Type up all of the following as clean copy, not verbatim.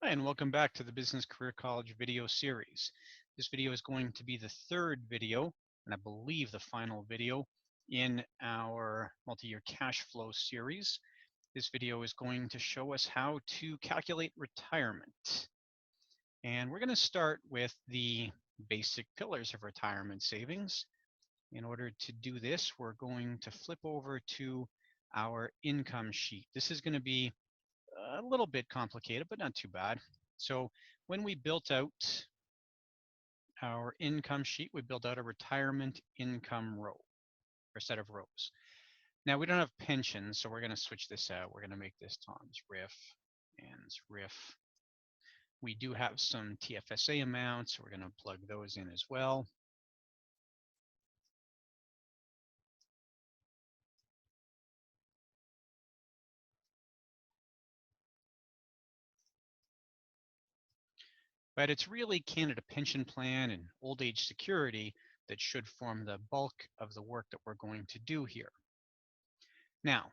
Hi, and welcome back to the Business Career College video series. This video is going to be the third video, and I believe the final video in our multi-year cash flow series. This video is going to show us how to calculate retirement. And we're going to start with the basic pillars of retirement savings. In order to do this, we're going to flip over to our income sheet. This is going to be a little bit complicated, but not too bad. So when we built out our income sheet, we built out a retirement income row, or set of rows. Now we don't have pensions, so we're going to switch this out. We're going to make this Tom's RIF, Ann's RIF. We do have some TFSA amounts, so we're going to plug those in as well. But it's really Canada Pension Plan and Old Age Security that should form the bulk of the work that we're going to do here. Now,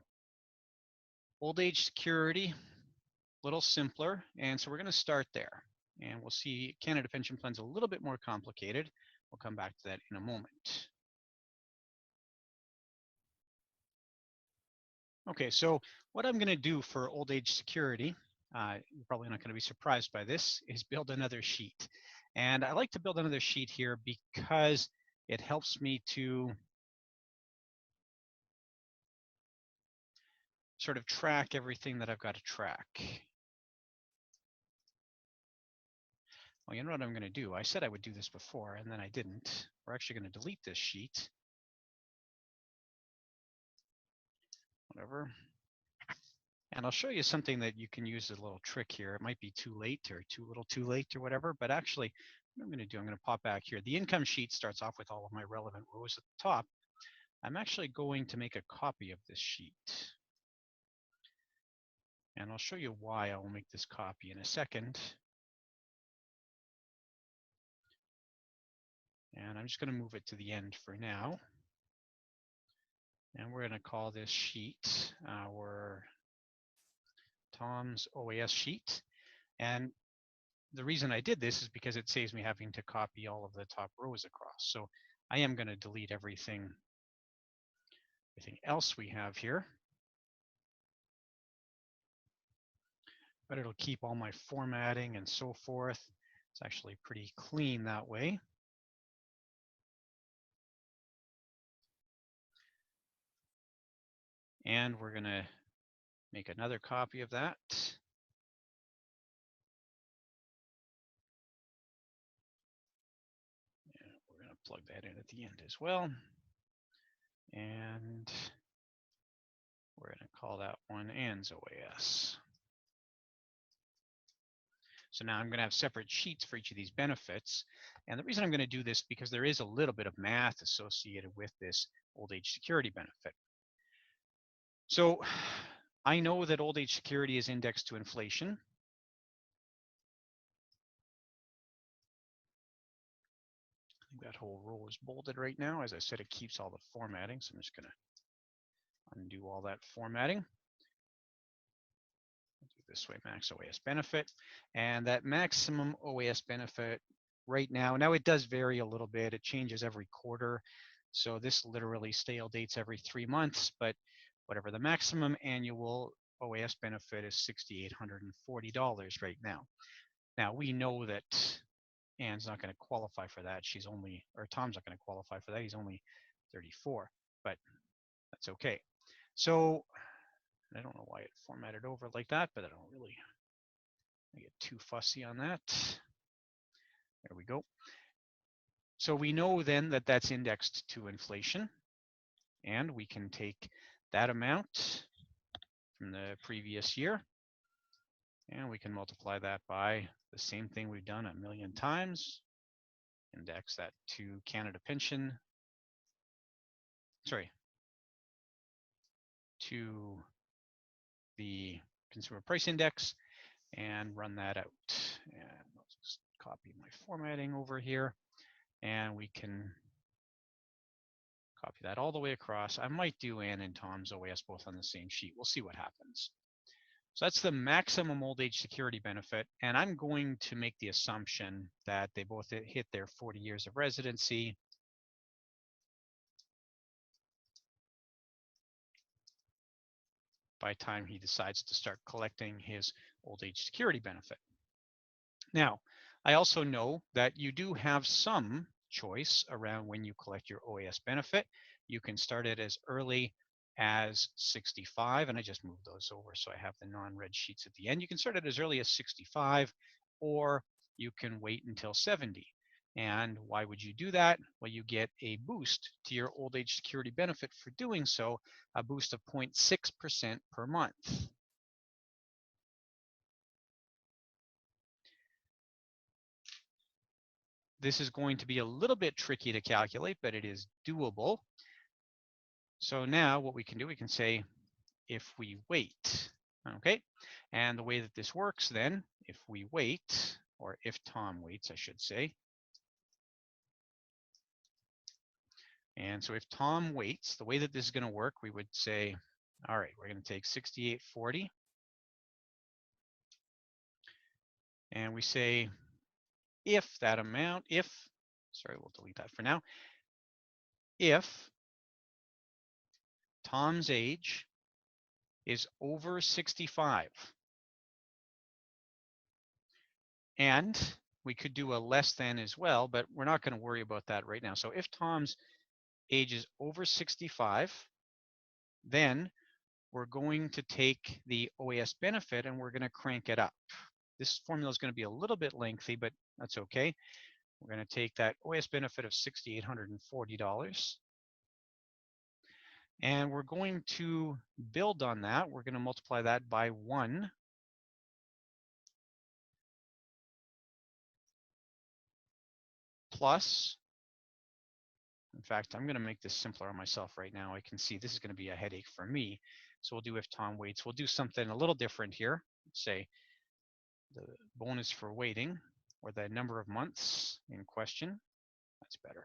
Old Age Security, a little simpler, and so we're going to start there. And we'll see Canada Pension Plan's a little bit more complicated. We'll come back to that in a moment. Okay, so what I'm going to do for Old Age Security, you're probably not going to be surprised by this, is build another sheet. And I like to build another sheet here because it helps me to sort of track everything that I've got to track. Well, you know what I'm going to do? I said I would do this before, and then I didn't. We're actually going to delete this sheet. Whatever. And I'll show you something that you can use as a little trick here. It might be too late or too little too late or whatever, but actually what I'm going to do, I'm going to pop back here. The income sheet starts off with all of my relevant rows at the top. I'm actually going to make a copy of this sheet. And I'll show you why I will make this copy in a second. And I'm just going to move it to the end for now. And we're going to call this sheet our Tom's OAS sheet. And the reason I did this is because it saves me having to copy all of the top rows across. So I am going to delete everything else we have here. But it'll keep all my formatting and so forth. It's actually pretty clean that way. And we're going to make another copy of that. And we're going to plug that in at the end as well. And we're going to call that one Ann's OAS. So now I'm going to have separate sheets for each of these benefits. And the reason I'm going to do this because there is a little bit of math associated with this old age security benefit. So I know that old age security is indexed to inflation. I think that whole row is bolded right now. As I said, it keeps all the formatting. So I'm just going to undo all that formatting. Do this way, max OAS benefit. And that maximum OAS benefit right now it does vary a little bit. It changes every quarter. So this literally stale dates every 3 months, but whatever the maximum annual OAS benefit is $6,840 right now. Now we know that Ann's not going to qualify for that. Tom's not going to qualify for that. He's only 34, but that's okay. So I don't know why it formatted over like that, but I don't really get too fussy on that. There we go. So we know then that that's indexed to inflation, and we can take that amount from the previous year, and we can multiply that by the same thing we've done 1,000,000 times, index that to Canada Pension, to the Consumer Price Index, and run that out. And I'll just copy my formatting over here, and we can copy that all the way across. I might do Ann and Tom's OAS both on the same sheet. We'll see what happens. So that's the maximum old age security benefit. And I'm going to make the assumption that they both hit their 40 years of residency. By the time he decides to start collecting his old age security benefit. Now, I also know that you do have some choice around when you collect your OAS benefit. You can start it as early as 65, and I just moved those over so I have the non-red sheets at the end. You can start it as early as 65, or you can wait until 70. And why would you do that? Well, you get a boost to your old age security benefit for doing so, a boost of 0.6% per month. This is going to be a little bit tricky to calculate, but it is doable. So now what we can do, we can say if we wait, okay? And the way that this works then, if we wait, or if Tom waits, I should say. And so if Tom waits, the way that this is going to work, we would say, all right, we're going to take 6840. And we say, if that amount, sorry, we'll delete that for now. If Tom's age is over 65, and we could do a less than as well, but we're not going to worry about that right now. So if Tom's age is over 65, then we're going to take the OAS benefit and we're going to crank it up. This formula is going to be a little bit lengthy, but that's okay. We're going to take that OAS benefit of $6,840, and we're going to build on that. We're going to multiply that by 1. Plus, in fact, I'm going to make this simpler on myself right now. I can see this is going to be a headache for me. So we'll do if Tom waits. We'll do something a little different here. Let's say the bonus for waiting, or the number of months in question. That's better.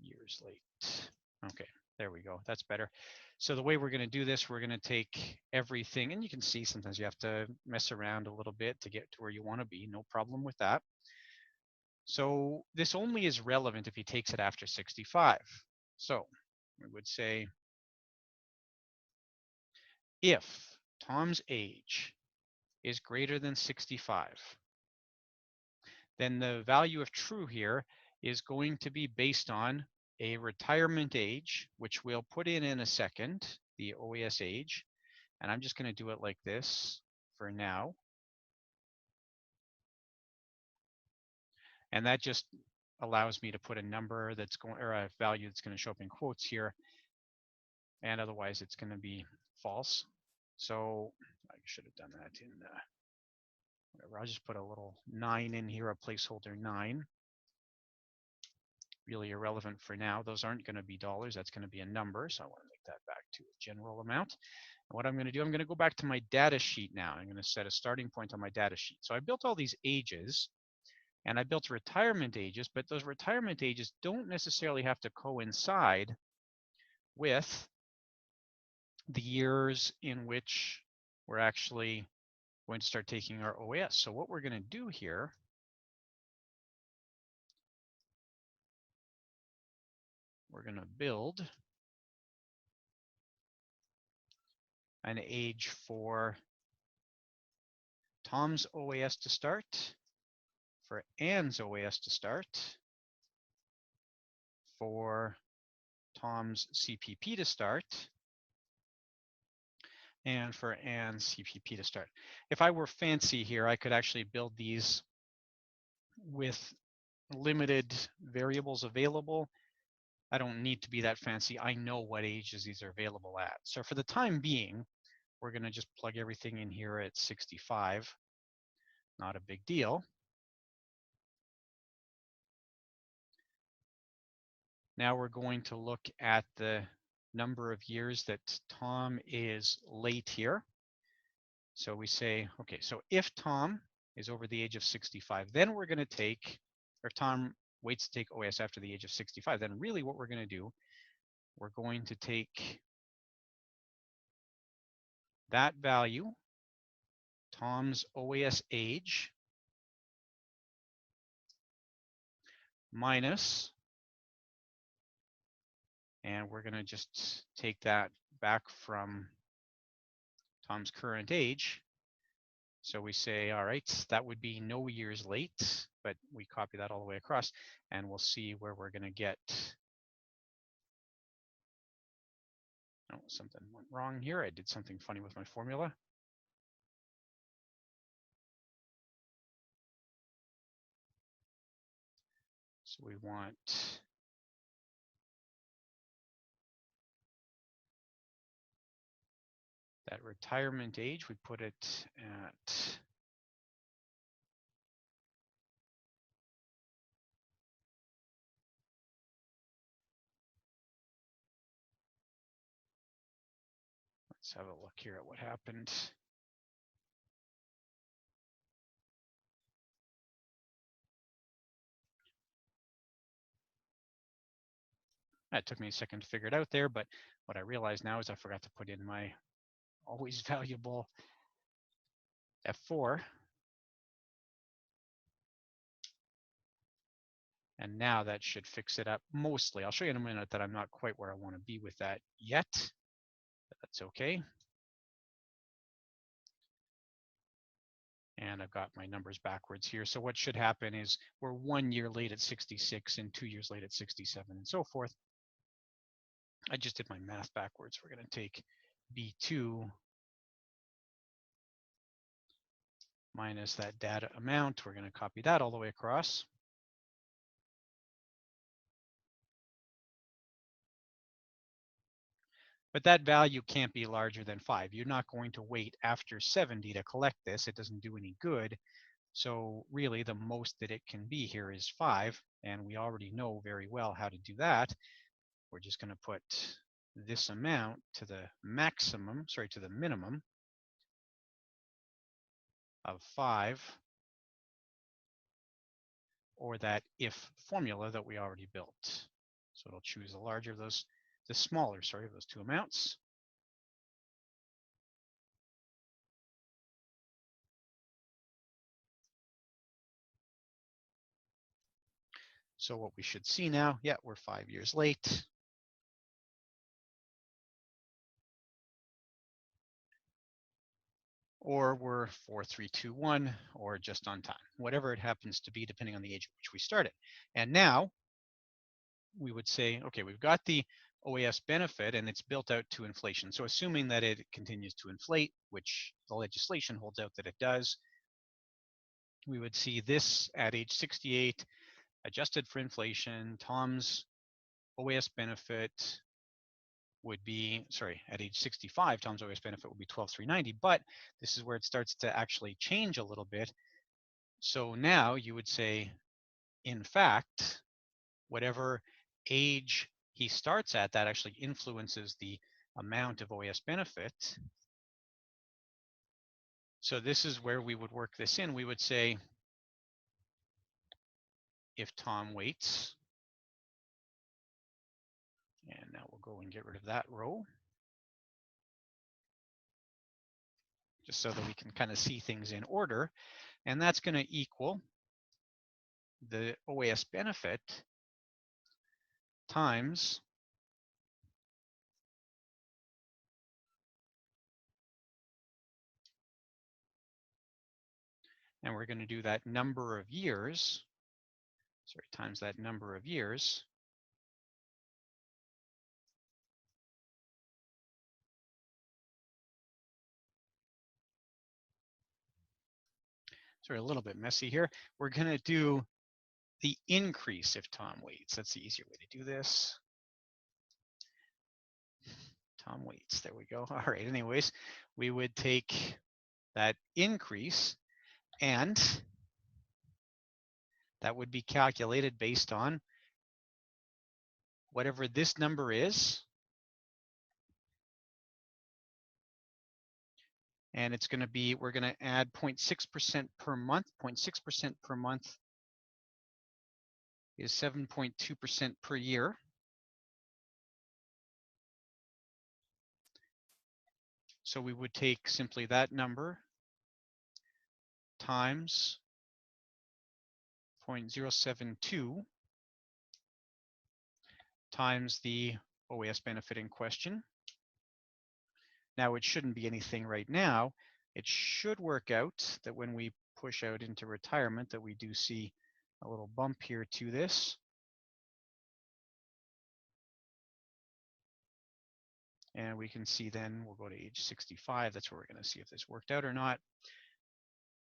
Years late. Okay, there we go. That's better. So the way we're going to do this, we're going to take everything, and you can see sometimes you have to mess around a little bit to get to where you want to be. No problem with that. So this only is relevant if he takes it after 65. So we would say if Tom's age is greater than 65, then the value of true here is going to be based on a retirement age, which we'll put in a second, the OAS age. And I'm just going to do it like this for now. And that just allows me to put a number that's going, or a value that's going to show up in quotes here. And otherwise it's going to be false. So I should have done that in whatever. I'll just put a little 9 in here, a placeholder 9. Really irrelevant for now. Those aren't going to be dollars. That's going to be a number. So I want to make that back to a general amount. And what I'm going to do, I'm going to go back to my data sheet now. I'm going to set a starting point on my data sheet. So I built all these ages, and I built retirement ages, but those retirement ages don't necessarily have to coincide with the years in which we're actually going to start taking our OAS. So what we're going to do here, we're going to build an age for Tom's OAS to start, for Anne's OAS to start, for Tom's CPP to start, and for Anne's CPP to start. If I were fancy here, I could actually build these with limited variables available. I don't need to be that fancy. I know what ages these are available at. So for the time being, we're going to just plug everything in here at 65. Not a big deal. Now we're going to look at the number of years that Tom is late here. So we say, okay, so if Tom is over the age of 65, then we're going to take, or if Tom waits to take OAS after the age of 65, then really what we're going to do, we're going to take that value, Tom's OAS age, minus, and we're going to just take that back from Tom's current age. So we say, all right, that would be no years late, but we copy that all the way across, and we'll see where we're going to get. Oh, something went wrong here. I did something funny with my formula. So we want that retirement age. We put it at let's have a look here at what happened. That took me a second to figure it out there, but what I realize now is I forgot to put in my always valuable F4. And now that should fix it up mostly. I'll show you in a minute that I'm not quite where I want to be with that yet, but that's okay. And I've got my numbers backwards here. So what should happen is we're 1 year late at 66 and 2 years late at 67 and so forth. I just did my math backwards. We're going to take B2 minus that data amount. We're going to copy that all the way across. But that value can't be larger than 5. You're not going to wait after 70 to collect this. It doesn't do any good. So really the most that it can be here is 5. And we already know very well how to do that. We're just going to put this amount to the maximum, sorry, to the minimum of 5, or that if formula that we already built. So it'll choose the larger of those, the smaller, sorry, of those two amounts. So what we should see now, yeah, we're 5 years late. Or we're 4, 3, 2, 1, or just on time, whatever it happens to be, depending on the age at which we started. And now we would say, okay, we've got the OAS benefit and it's built out to inflation. So assuming that it continues to inflate, which the legislation holds out that it does, we would see this at age 68, adjusted for inflation. Tom's OAS benefit would be, sorry, at age 65, Tom's OAS benefit would be 12,390, but this is where it starts to actually change a little bit. So now you would say, in fact, whatever age he starts at, that actually influences the amount of OAS benefit. So this is where we would work this in. We would say, if Tom waits, and now we'll go and get rid of that row, just so that we can kind of see things in order. And that's going to equal the OAS benefit times and we're going to do that number of years, sorry, times that number of years. Sorry, a little bit messy here. We're going to do the increase if Tom waits. That's the easier way to do this. Tom waits, there we go. All right, anyways, we would take that increase and that would be calculated based on whatever this number is. And it's going to be, we're going to add 0.6% per month. 0.6% per month is 7.2% per year. So we would take simply that number times 0.072 times the OAS benefit in question. Now, it shouldn't be anything right now. It should work out that when we push out into retirement that we do see a little bump here to this. And we can see then we'll go to age 65. That's where we're going to see if this worked out or not.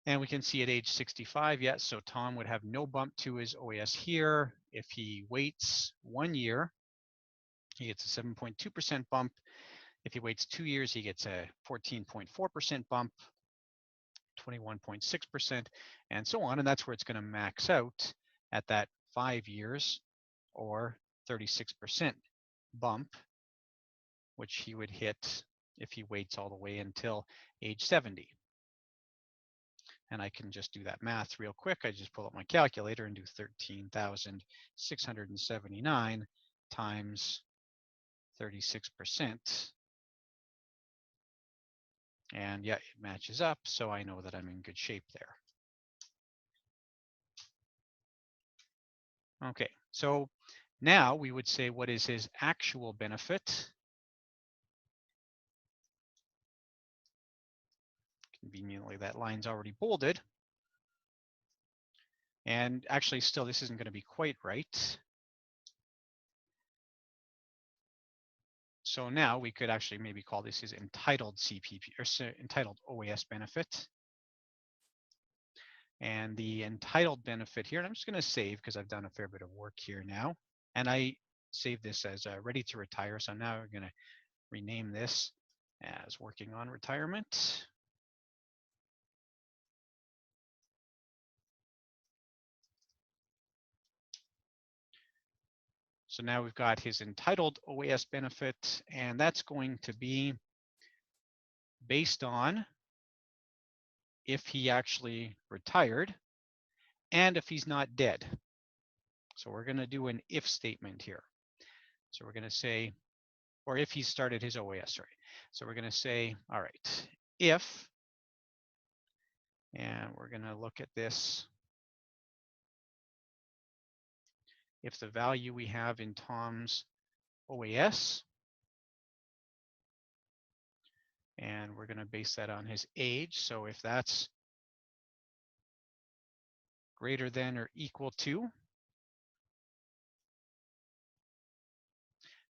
And we can see at age 65, yes, so Tom would have no bump to his OAS here. If he waits 1 year, he gets a 7.2% bump. If he waits 2 years, he gets a 14.4% bump, 21.6%, and so on. And that's where it's going to max out at that 5 years or 36% bump, which he would hit if he waits all the way until age 70. And I can just do that math real quick. I just pull up my calculator and do 13,679 times 36%. And yeah, it matches up, so I know that I'm in good shape there. Okay, so now we would say, what is his actual benefit? Conveniently, that line's already bolded. And actually, still, this isn't going to be quite right. So now we could actually maybe call this his entitled CPP or entitled OAS benefit. And the entitled benefit here, and I'm just going to save because I've done a fair bit of work here now. And I save this as ready to retire. So now we're going to rename this as working on retirement. So now we've got his entitled OAS benefit, and that's going to be based on if he actually retired and if he's not dead. So we're going to do an if statement here. So we're going to say, or if he started his OAS, sorry. So we're going to say, all right, if, and we're going to look at this, if the value we have in Tom's OAS, and we're going to base that on his age. So if that's greater than or equal to,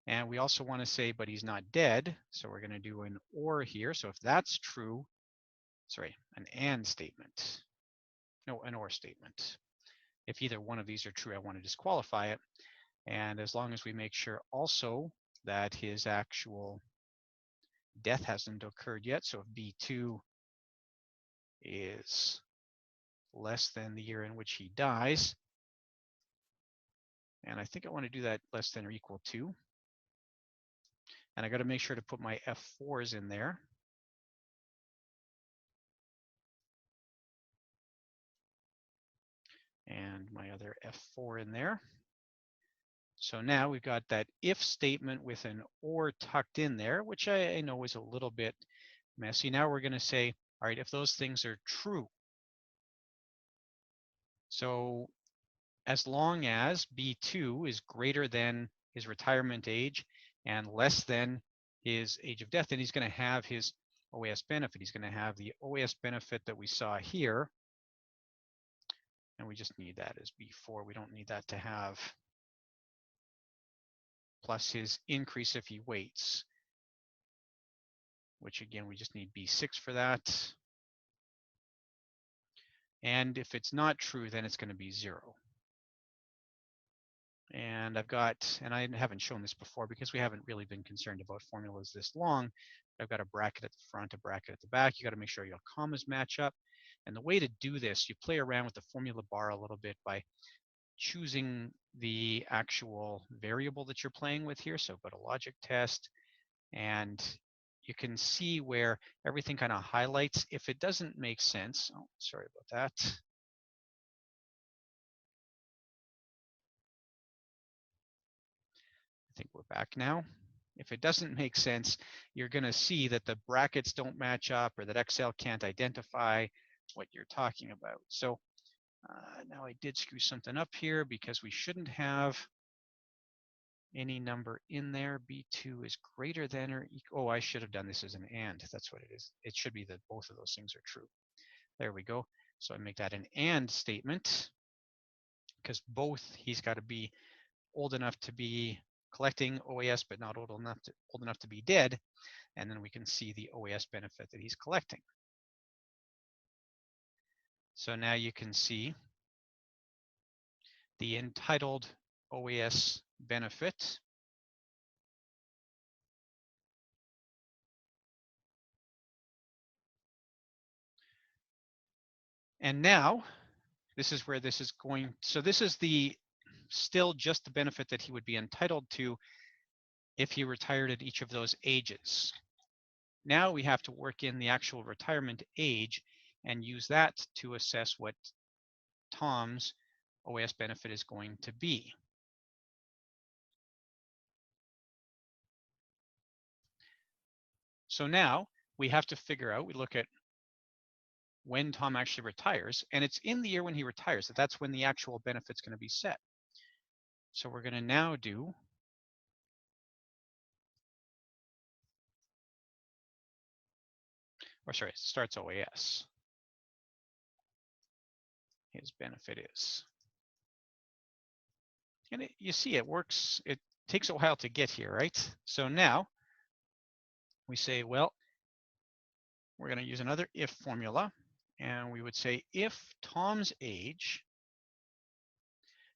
and we also want to say, but he's not dead. So we're going to do an or here. So if that's true, sorry, an and statement. No, an or statement. If either one of these are true, I want to disqualify it. And as long as we make sure also that his actual death hasn't occurred yet. So if B2 is less than the year in which he dies, and I think I want to do that less than or equal to. And I got to make sure to put my F4s in there. And my other F4 in there. So now we've got that if statement with an or tucked in there, which I know is a little bit messy. Now we're going to say, all right, if those things are true. So as long as B2 is greater than his retirement age and less than his age of death, then he's going to have his OAS benefit. He's going to have the OAS benefit that we saw here. And we just need that as B4. We don't need that to have plus his increase if he waits, which again, we just need B6 for that. And if it's not true, then it's going to be 0. And I've got, and I haven't shown this before because we haven't really been concerned about formulas this long. I've got a bracket at the front, a bracket at the back. You got to make sure your commas match up. And the way to do this, you play around with the formula bar a little bit by choosing the actual variable that you're playing with here. So go to logic test, and you can see where everything kind of highlights. If it doesn't make sense, oh, sorry about that. I think we're back now. If it doesn't make sense, you're going to see that the brackets don't match up or that Excel can't identify what you're talking about. So now I did screw something up here because we shouldn't have any number in there. B2 is greater than or equal. Oh, I should have done this as an and. That's what it is. It should be that both of those things are true. There we go. So I make that an and statement because both, he's got to be old enough to be collecting OAS, but not old enough to be dead. And then we can see the OAS benefit that he's collecting. So now you can see the entitled OAS benefit. And now this is where this is going. So this is the still just the benefit that he would be entitled to if he retired at each of those ages. Now we have to work in the actual retirement age and use that to assess what Tom's OAS benefit is going to be. So now we have to figure out, we look at when Tom actually retires, and it's in the year when he retires that's when the actual benefit's going to be set. So we're going to now do starts OAS. His benefit is. And you see it works. It takes a while to get here, right? So now we say, well, we're going to use another if formula. And we would say if Tom's age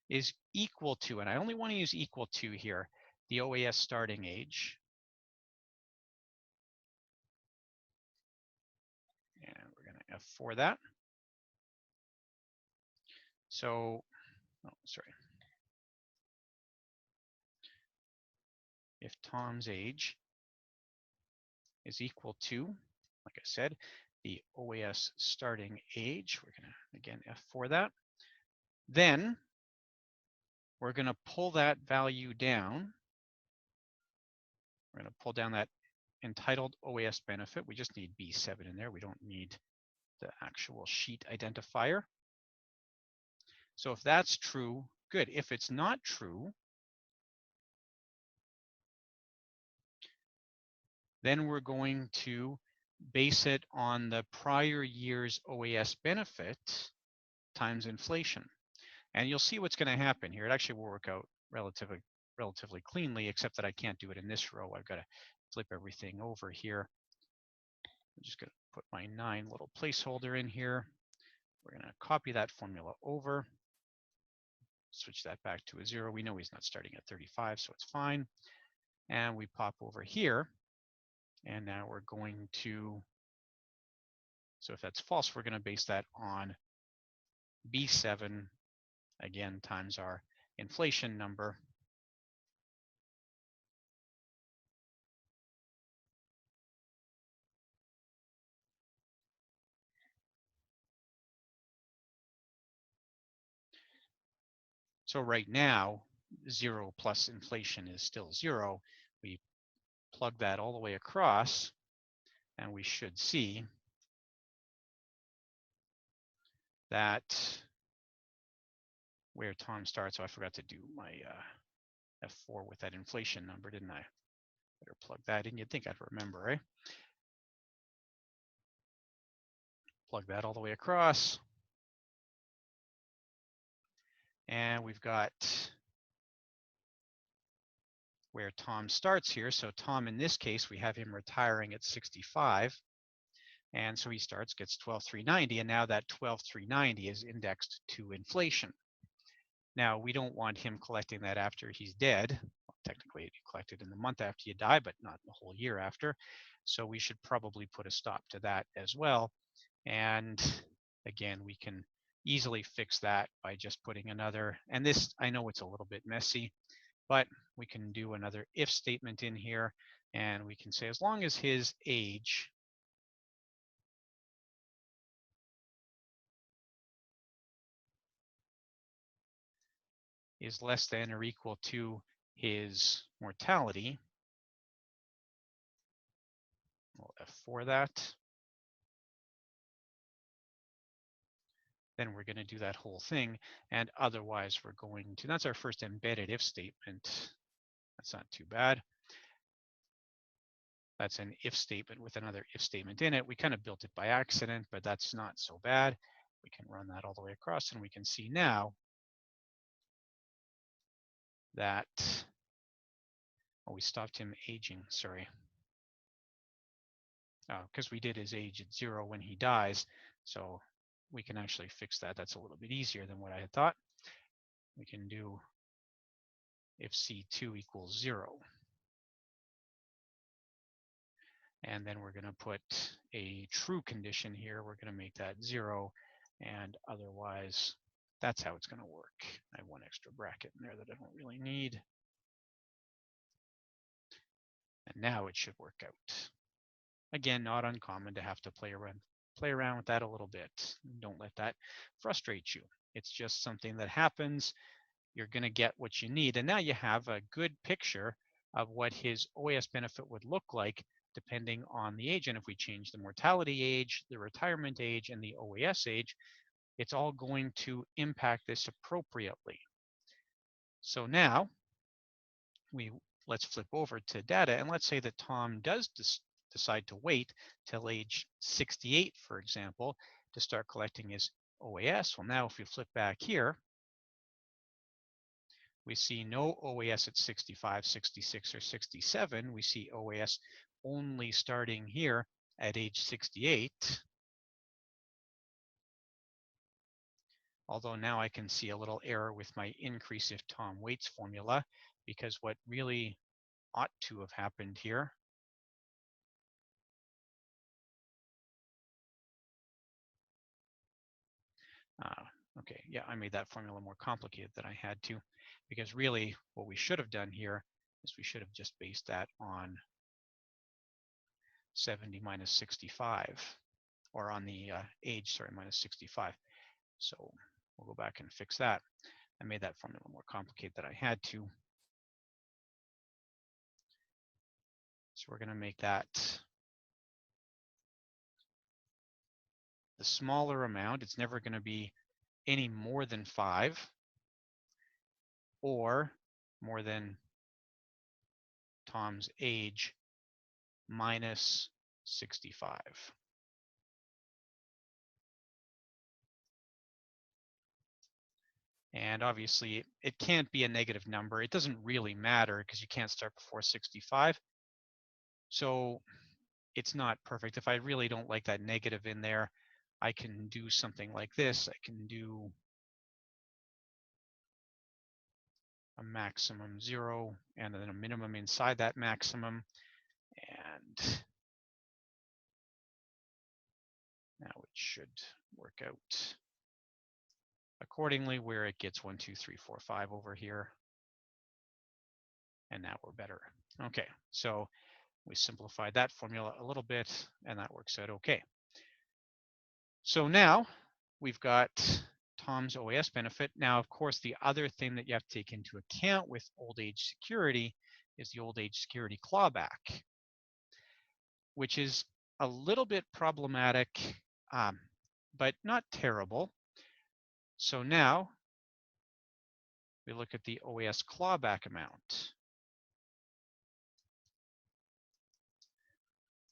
is equal to, and I only want to use equal to here, the OAS starting age. And we're going to F4 that. So, if Tom's age is equal to, like I said, the OAS starting age, we're going to, again, F4 that. Then we're going to pull that value down. We're going to pull down that entitled OAS benefit. We just need B7 in there. We don't need the actual sheet identifier. So if that's true, good. If it's not true, then we're going to base it on the prior year's OAS benefit times inflation. And you'll see what's going to happen here. It actually will work out relatively cleanly, except that I can't do it in this row. I've got to flip everything over here. I'm just going to put my 9 little placeholder in here. We're going to copy that formula over, switch that back to a 0. We know he's not starting at 35, so it's fine. And we pop over here. And now we're going to, so if that's false, we're going to base that on B7, again, times our inflation number. So right now, 0 plus inflation is still 0. We plug that all the way across, and we should see that where Tom starts. Oh, I forgot to do my F4 with that inflation number, didn't I? Better plug that in. You'd think I'd remember, right? Plug that all the way across. And we've got where Tom starts here. So Tom, in this case, we have him retiring at 65. And so he starts, gets 12,390, and now that 12,390 is indexed to inflation. Now, we don't want him collecting that after he's dead. Well, technically, you collect it in the month after you die, but not the whole year after. So we should probably put a stop to that as well. And again, we can easily fix that by just putting another, and this, I know it's a little bit messy, but we can do another if statement in here, and we can say as long as his age is less than or equal to his mortality, F4 that. Then we're going to do that whole thing. And otherwise, we're going to, that's our first embedded if statement. That's not too bad. That's an if statement with another if statement in it. We kind of built it by accident, but that's not so bad. We can run that all the way across, and we can see now that, oh, we stopped him aging, sorry. Because we did his age at 0 when he dies. So we can actually fix that. That's a little bit easier than what I had thought. We can do if C2 equals 0. And then we're going to put a true condition here. We're going to make that 0. And otherwise, that's how it's going to work. I have one extra bracket in there that I don't really need. And now it should work out. Again, not uncommon to have to play around with that a little bit. Don't let that frustrate you. It's just something that happens. You're going to get what you need. And now you have a good picture of what his OAS benefit would look like depending on the age. And if we change the mortality age, the retirement age, and the OAS age, it's all going to impact this appropriately. So now let's flip over to data, and let's say that Tom does decide to wait till age 68, for example, to start collecting his OAS. Well, now if we flip back here, we see no OAS at 65, 66, or 67. We see OAS only starting here at age 68. Although now I can see a little error with my increase if Tom waits formula, because what really ought to have happened here okay, yeah, I made that formula more complicated than I had to, because really what we should have done here is we should have just based that on 70 minus 65, or on the age, sorry, minus 65. So we'll go back and fix that. I made that formula more complicated than I had to. So we're going to make that the smaller amount. It's never going to be any more than 5 or more than Tom's age minus 65. And obviously, it can't be a negative number. It doesn't really matter because you can't start before 65. So it's not perfect. If I really don't like that negative in there, I can do something like this. I can do a maximum 0 and then a minimum inside that maximum. And now it should work out accordingly, where it gets 1, 2, 3, 4, 5 over here. And now we're better. Okay, so we simplified that formula a little bit, and that works out okay. So now we've got Tom's OAS benefit. Now, of course, the other thing that you have to take into account with old age security is the old age security clawback, which is a little bit problematic, but not terrible. So now we look at the OAS clawback amount.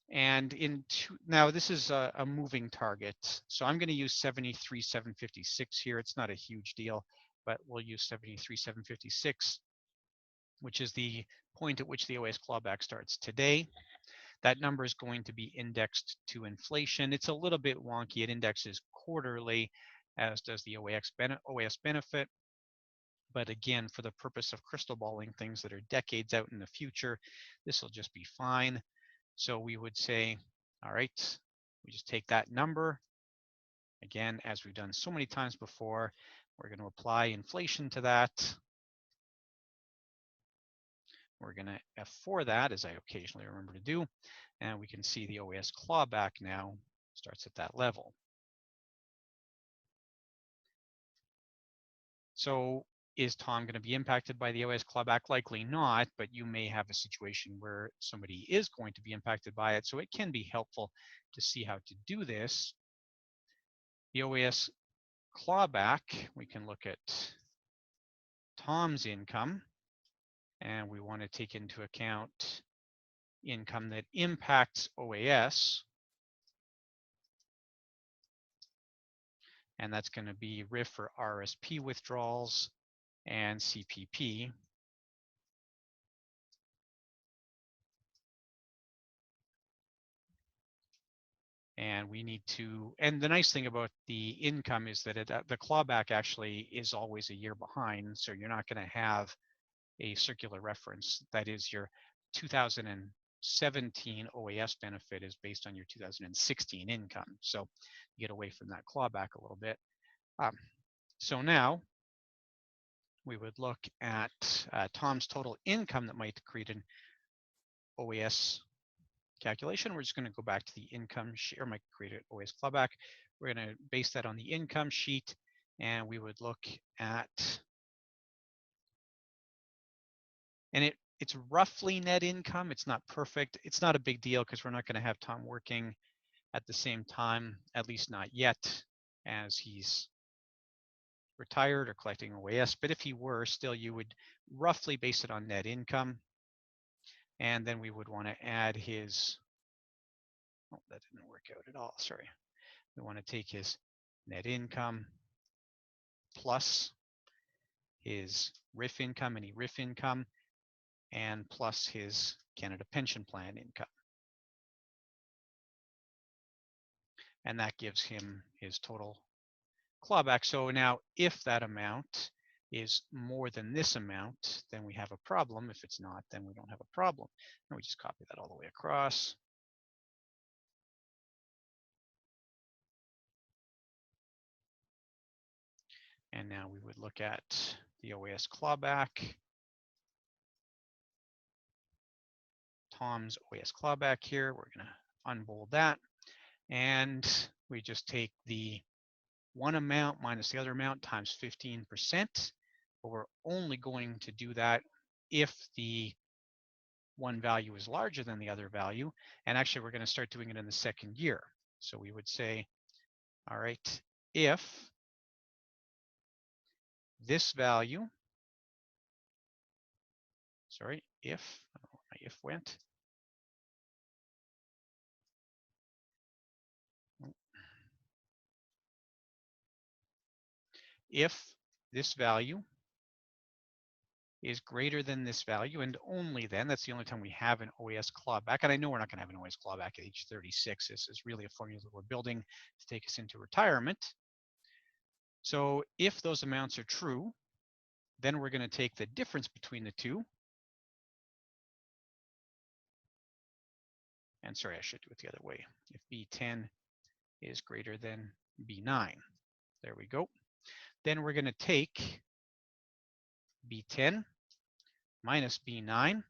And now this is a moving target. So I'm going to use 73,756 here. It's not a huge deal, but we'll use 73,756, which is the point at which the OAS clawback starts today. That number is going to be indexed to inflation. It's a little bit wonky. It indexes quarterly, as does the OAS benefit. But again, for the purpose of crystal balling things that are decades out in the future, this will just be fine. So we would say, all right, we just take that number. Again, as we've done so many times before, we're going to apply inflation to that. We're going to F4 that, as I occasionally remember to do. And we can see the OAS clawback now starts at that level. So is Tom going to be impacted by the OAS clawback? Likely not, but you may have a situation where somebody is going to be impacted by it. So it can be helpful to see how to do this. The OAS clawback, we can look at Tom's income, and we want to take into account income that impacts OAS. And that's going to be RIF for RRSP withdrawals and CPP. And we need to, and the nice thing about the income is that the clawback actually is always a year behind. So you're not going to have a circular reference. That is, your 2017 OAS benefit is based on your 2016 income. So you get away from that clawback a little bit. So now we would look at Tom's total income that might create an OAS calculation. We're just going to go back to the income sheet, or might create an OAS clawback. We're going to base that on the income sheet, and we would look at, and it's roughly net income. It's not perfect. It's not a big deal because we're not going to have Tom working at the same time, at least not yet, as he's retired or collecting OAS. But if he were, still you would roughly base it on net income. And then we would want to add his, oh, that didn't work out at all, sorry. We want to take his net income plus his RIF income, any RIF income, and plus his Canada Pension Plan income. And that gives him his total clawback. So now if that amount is more than this amount, then we have a problem. If it's not, then we don't have a problem. And we just copy that all the way across. And now we would look at the OAS clawback. Tom's OAS clawback here. We're going to unbold that. And we just take the one amount minus the other amount times 15%. But we're only going to do that if the one value is larger than the other value. And actually, we're going to start doing it in the second year. So we would say, all right, if this value, sorry, if, I don't know where my if went. If this value is greater than this value, and only then, that's the only time we have an OAS clawback. And I know we're not going to have an OAS clawback at age 36. This is really a formula that we're building to take us into retirement. So if those amounts are true, then we're going to take the difference between the two. And sorry, I should do it the other way. If B10 is greater than B9, there we go. Then we're going to take B10 minus B9,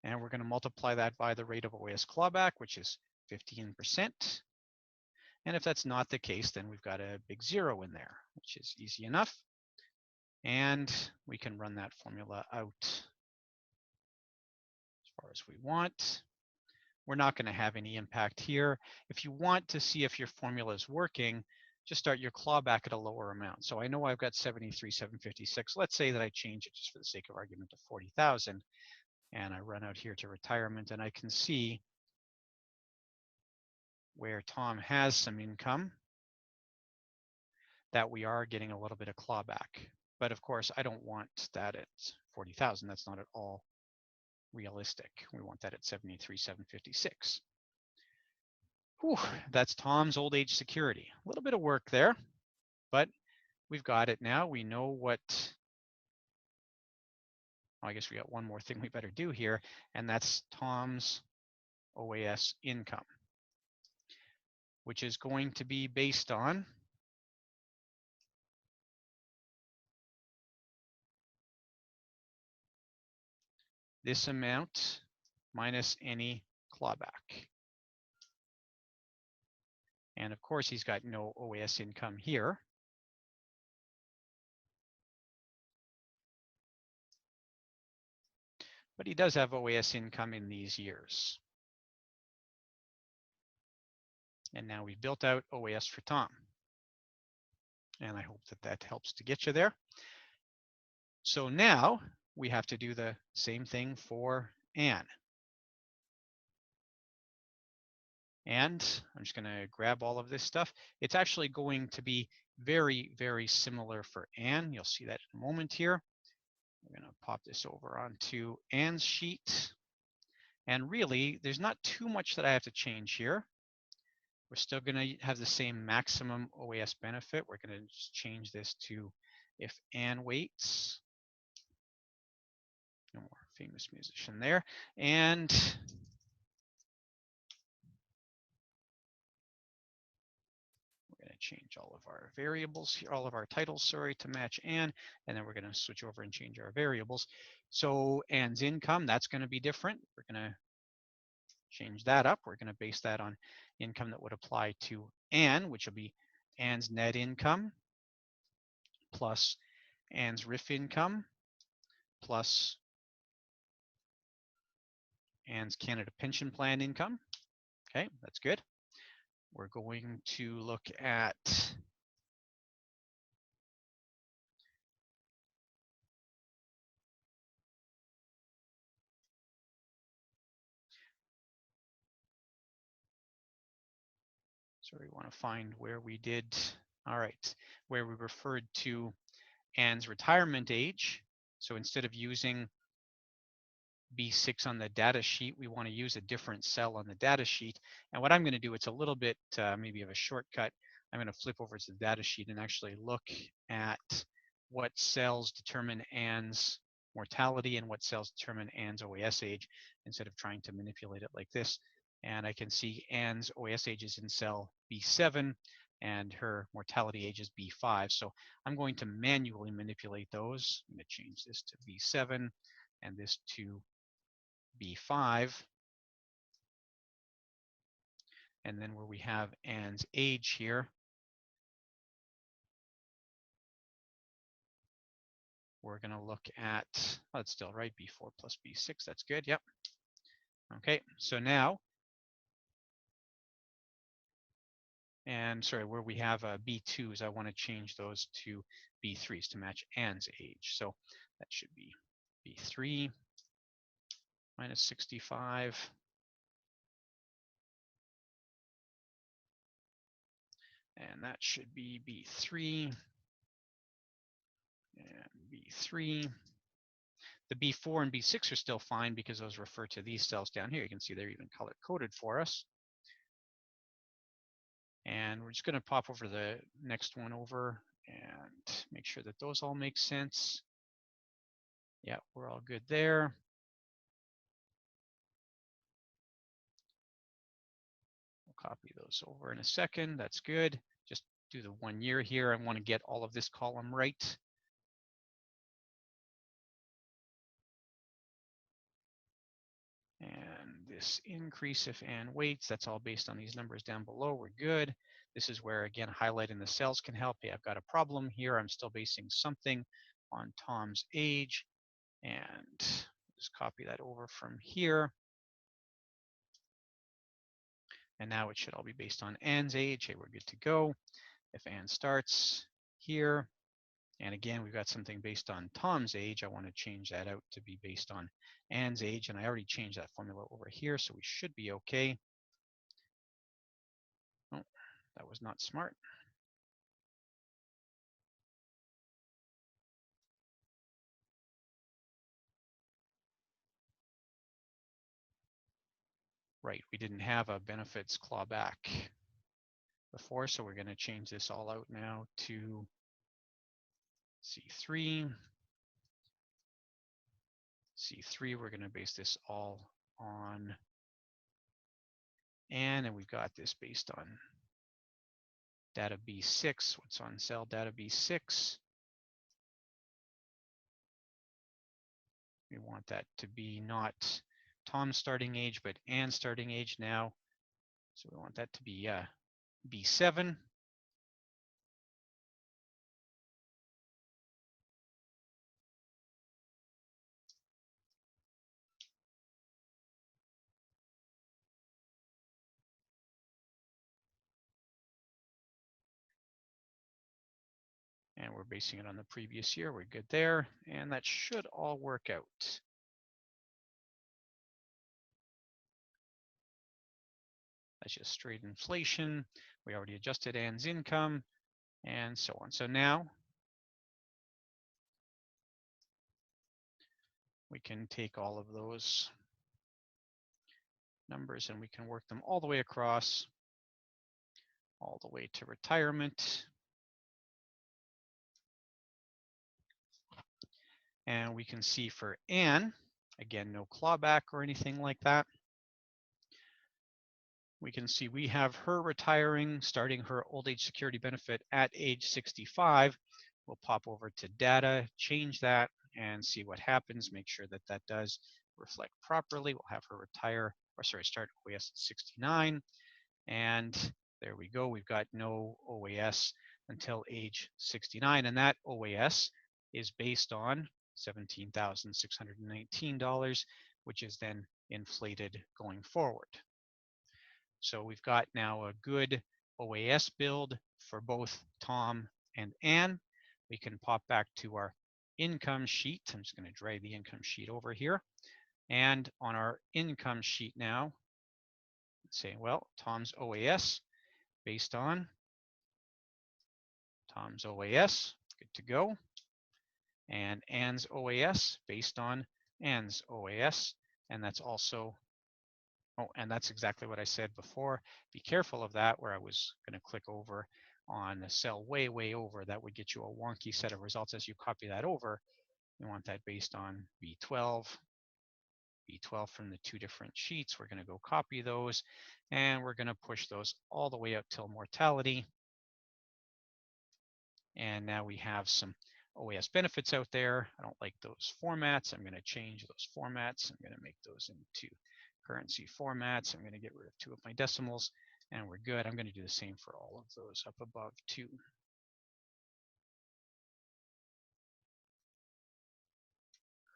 and we're going to multiply that by the rate of OAS clawback, which is 15%. And if that's not the case, then we've got a big zero in there, which is easy enough. And we can run that formula out as far as we want. We're not going to have any impact here. If you want to see if your formula is working, just start your clawback at a lower amount. So I know I've got 73,756. Let's say that I change it just for the sake of argument to 40,000. And I run out here to retirement, and I can see where Tom has some income that we are getting a little bit of clawback. But of course, I don't want that at 40,000. That's not at all realistic. We want that at 73,756. Whew, that's Tom's old age security. A little bit of work there, but we've got it now. We know what, I guess we got one more thing we better do here, and that's Tom's OAS income, which is going to be based on this amount minus any clawback. And of course, he's got no OAS income here. but he does have OAS income in these years. And now we've built out OAS for Tom. And I hope that that helps to get you there. So now we have to do the same thing for Anne. And I'm just going to grab all of this stuff. It's actually going to be very, very similar for Anne. You'll see that in a moment here. We're going to pop this over onto Anne's sheet. And really, there's not too much that I have to change here. We're still going to have the same maximum OAS benefit. We're going to just change this to if Anne waits. No more famous musician there. And we're going to change all of our variables here, all of our titles, sorry, to match Anne. And then we're going to switch over and change our variables. So Anne's income, that's going to be different. We're going to change that up. We're going to base that on income that would apply to Anne, which will be Anne's net income plus Anne's RIF income plus Anne's Canada Pension Plan income. Okay, that's good. We're going to look at we want to find where we did, all right, where we referred to Anne's retirement age. So instead of using B6 on the data sheet, we want to use a different cell on the data sheet. And what I'm going to do, it's a little bit maybe of a shortcut. I'm going to flip over to the data sheet and actually look at what cells determine Anne's mortality and what cells determine Anne's OAS age instead of trying to manipulate it like this. And I can see Anne's OAS age is in cell B7 and her mortality age is B5. So I'm going to manually manipulate those. I'm going to change this to B7 and this to B5. And then where we have Anne's age here, we're going to look at, oh, it's still right, B4 plus B6, that's good, yep. Okay, so now, and sorry, where we have B2s, I want to change those to B3s to match Anne's age. So that should be B3 minus 65. And that should be B3 and B3. The B4 and B6 are still fine because those refer to these cells down here. You can see they're even color coded for us. And we're just going to pop over the next one over and make sure that those all make sense. Yeah, we're all good there. We'll copy those over in a second. That's good. Just do the 1 year here. I want to get all of this column right. And this increase if Anne waits, that's all based on these numbers down below. We're good. This is where, again, highlighting the cells can help. Hey, I've got a problem here. I'm still basing something on Tom's age. And just copy that over from here. And now it should all be based on Anne's age. Hey, we're good to go. If Anne starts here, and again, we've got something based on Tom's age, I want to change that out to be based on Anne's age. And I already changed that formula over here, so we should be okay. Oh, that was not smart. Right, we didn't have a benefits clawback before, so we're going to change this all out now to C3. C3, we're going to base this all on Anne, and we've got this based on data B6. What's on cell data B6? We want that to be not Tom's starting age, but Anne's starting age now. So we want that to be B7. we're basing it on the previous year. We're good there. And that should all work out. That's just straight inflation. We already adjusted Ann's income and so on. So now we can take all of those numbers and we can work them all the way across, all the way to retirement. And we can see for Ann, again, no clawback or anything like that. We can see we have her retiring, starting her old age security benefit at age 65. We'll pop over to data, change that, and see what happens. Make sure that that does reflect properly. We'll have her retire, or sorry, start OAS at 69. And there we go. We've got no OAS until age 69. And that OAS is based on $17,619, which is then inflated going forward. So we've got now a good OAS build for both Tom and Ann. We can pop back to our income sheet. I'm just going to drag the income sheet over here. And on our income sheet now, let's say, well, Tom's OAS based on Tom's OAS, good to go. And Ann's OAS based on Ann's OAS. And that's also, oh, and that's exactly what I said before. Be careful of that, where I was going to click over on a cell way, way over. That would get you a wonky set of results as you copy that over. You want that based on B12. B12 from the two different sheets. We're going to go copy those, and we're going to push those all the way up till mortality. And now we have some OAS benefits out there. I don't like those formats. I'm going to change those formats. I'm going to make those into currency formats. I'm going to get rid of 2 of my decimals, and we're good. I'm going to do the same for all of those up above too.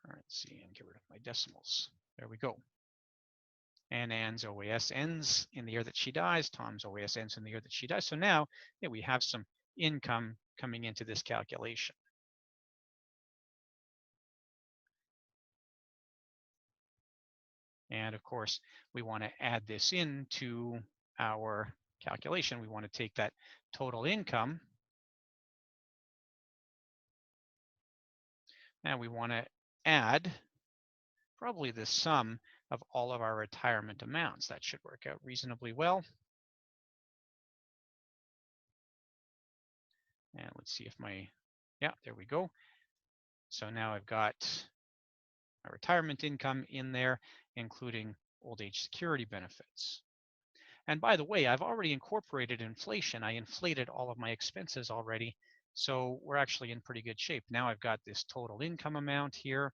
Currency and get rid of my decimals. There we go. And Ann's OAS ends in the year that she dies. Tom's OAS ends in the year that she dies. So now we have some income coming into this calculation. And of course, we want to add this into our calculation. We want to take that total income and we want to add probably the sum of all of our retirement amounts. That should work out reasonably well. And let's see if yeah, there we go. So now I've got my retirement income in there, including old age security benefits. And by the way, I've already incorporated inflation. I inflated all of my expenses already. So we're actually in pretty good shape. Now I've got this total income amount here.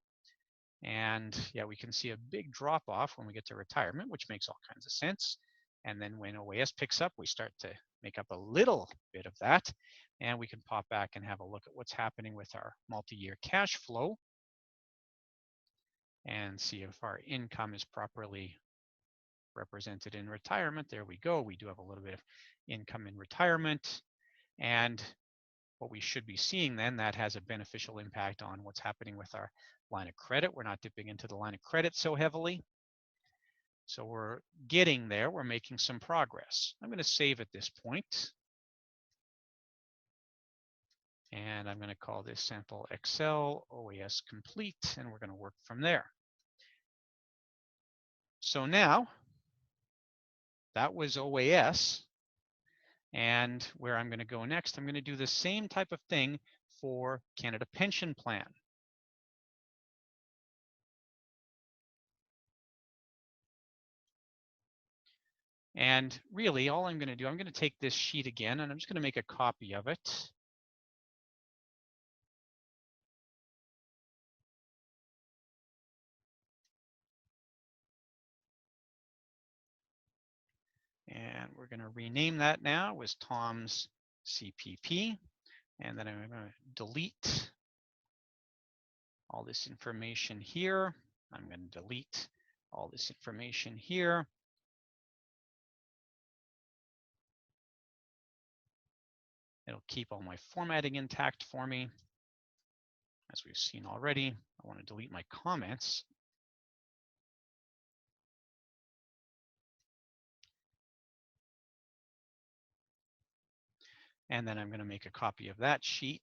And yeah, we can see a big drop off when we get to retirement, which makes all kinds of sense. And then when OAS picks up, we start to make up a little bit of that. And we can pop back and have a look at what's happening with our multi-year cash flow and see if our income is properly represented in retirement. There we go. We do have a little bit of income in retirement. And what we should be seeing then, that has a beneficial impact on what's happening with our line of credit. We're not dipping into the line of credit so heavily. So we're getting there. We're making some progress. I'm going to save at this point. And I'm going to call this sample Excel OAS complete, and we're going to work from there. So now that was OAS. And where I'm going to go next, I'm going to do the same type of thing for Canada Pension Plan. And really, all I'm going to do, I'm going to take this sheet again, and I'm just going to make a copy of it. And we're going to rename that now as Tom's CPP. And then I'm going to delete all this information here. I'm going to delete all this information here. It'll keep all my formatting intact for me. As we've seen already, I want to delete my comments. And then I'm going to make a copy of that sheet.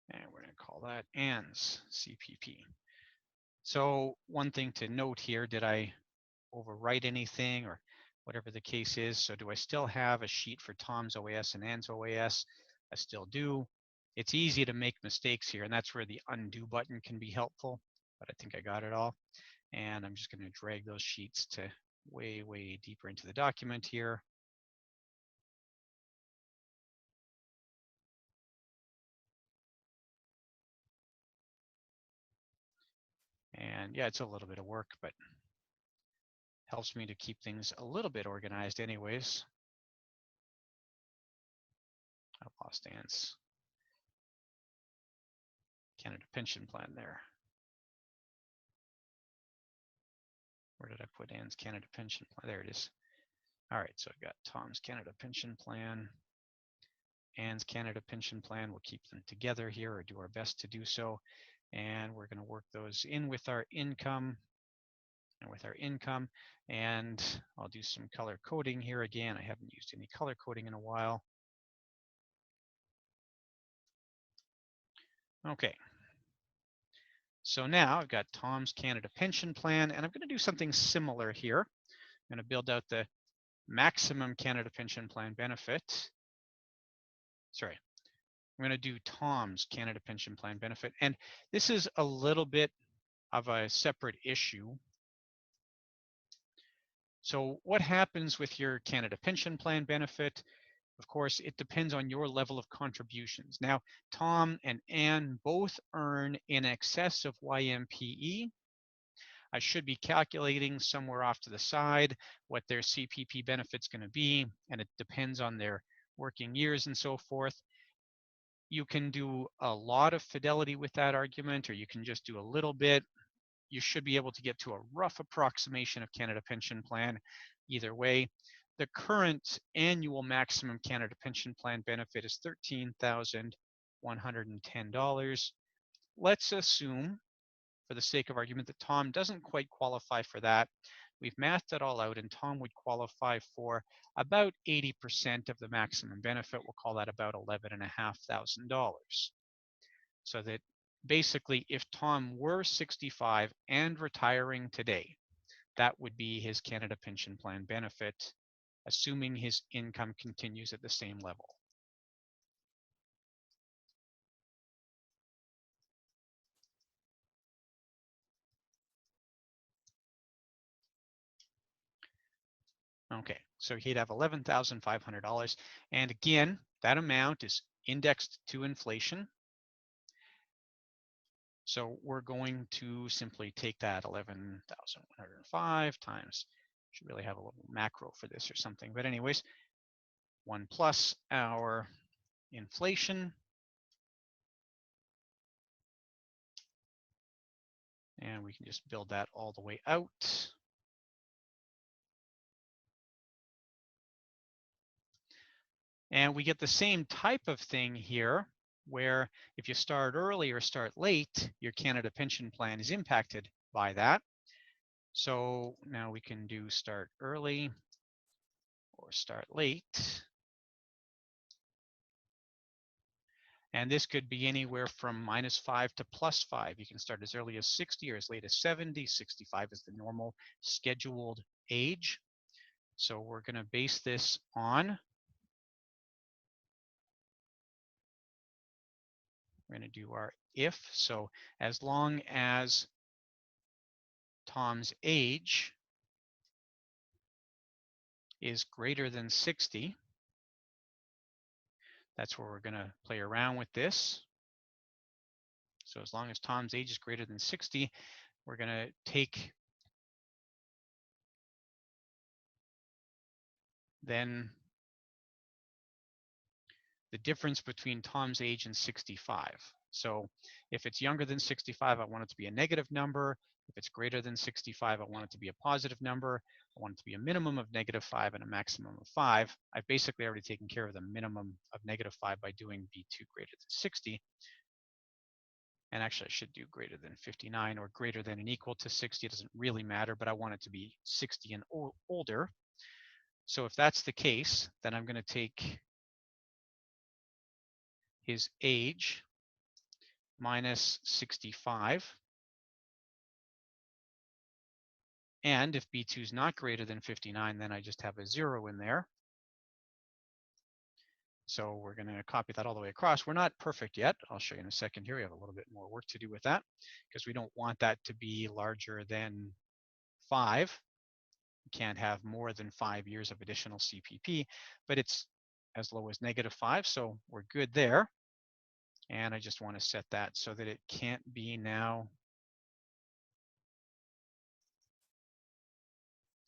And we're going to call that ANS CPP. So one thing to note here, did I overwrite anything or whatever the case is? So do I still have a sheet for Tom's OAS and Ann's OAS? I still do. It's easy to make mistakes here, and that's where the undo button can be helpful, but I think I got it all. And I'm just going to drag those sheets to way, way deeper into the document here. And yeah, it's a little bit of work, but helps me to keep things a little bit organized anyways. I lost Ann's Canada pension plan there. Where did I put Ann's Canada pension plan? There it is. All right, so I've got Tom's Canada pension plan, Ann's Canada pension plan. We'll keep them together here, or do our best to do so. And we're going to work those in with our income and with our income. And I'll do some color coding here again. I haven't used any color coding in a while. Okay. So now I've got Tom's Canada pension plan, and I'm going to do something similar here. I'm going to build out the maximum Canada pension plan benefit. Sorry, I'm going to do Tom's Canada pension plan benefit. And this is a little bit of a separate issue. So what happens with your Canada pension plan benefit? Of course, it depends on your level of contributions. Now, Tom and Ann both earn in excess of YMPE. I should be calculating somewhere off to the side what their CPP benefit's going to be, and it depends on their working years and so forth. You can do a lot of fidelity with that argument, or you can just do a little bit. You should be able to get to a rough approximation of Canada Pension Plan either way. The current annual maximum Canada Pension Plan benefit is $13,110. Let's assume, for the sake of argument, that Tom doesn't quite qualify for that. We've mathed it all out, and Tom would qualify for about 80% of the maximum benefit. We'll call that about $11,500. So that basically, if Tom were 65 and retiring today, that would be his Canada Pension Plan benefit, assuming his income continues at the same level. Okay, so he'd have $11,500. And again, that amount is indexed to inflation. So we're going to simply take that 11,105 times, should really have a little macro for this or something. But anyways, 1 plus our inflation. And we can just build that all the way out. And we get the same type of thing here, where if you start early or start late, your Canada pension plan is impacted by that. So now we can do start early or start late. And this could be anywhere from -5 to +5. You can start as early as 60 or as late as 70. 65 is the normal scheduled age. So we're going to base this on, we're going to do our if. So as long as Tom's age is greater than 60, that's where we're going to play around with this. So as long as Tom's age is greater than 60, we're going to take then the difference between Tom's age and 65. So if it's younger than 65, I want it to be a negative number. If it's greater than 65, I want it to be a positive number. I want it to be a minimum of -5 and a maximum of 5. I've basically already taken care of the minimum of -5 by doing B2 greater than 60. And actually, I should do greater than 59 or greater than and equal to 60. It doesn't really matter, but I want it to be 60 and older. So if that's the case, then I'm going to take his age minus 65. And if B2 is not greater than 59, then I just have a 0 in there. So we're going to copy that all the way across. We're not perfect yet. I'll show you in a second here. We have a little bit more work to do with that because we don't want that to be larger than 5. You can't have more than 5 years of additional CPP, but it's as low as -5. So we're good there. And I just want to set that so that it can't be now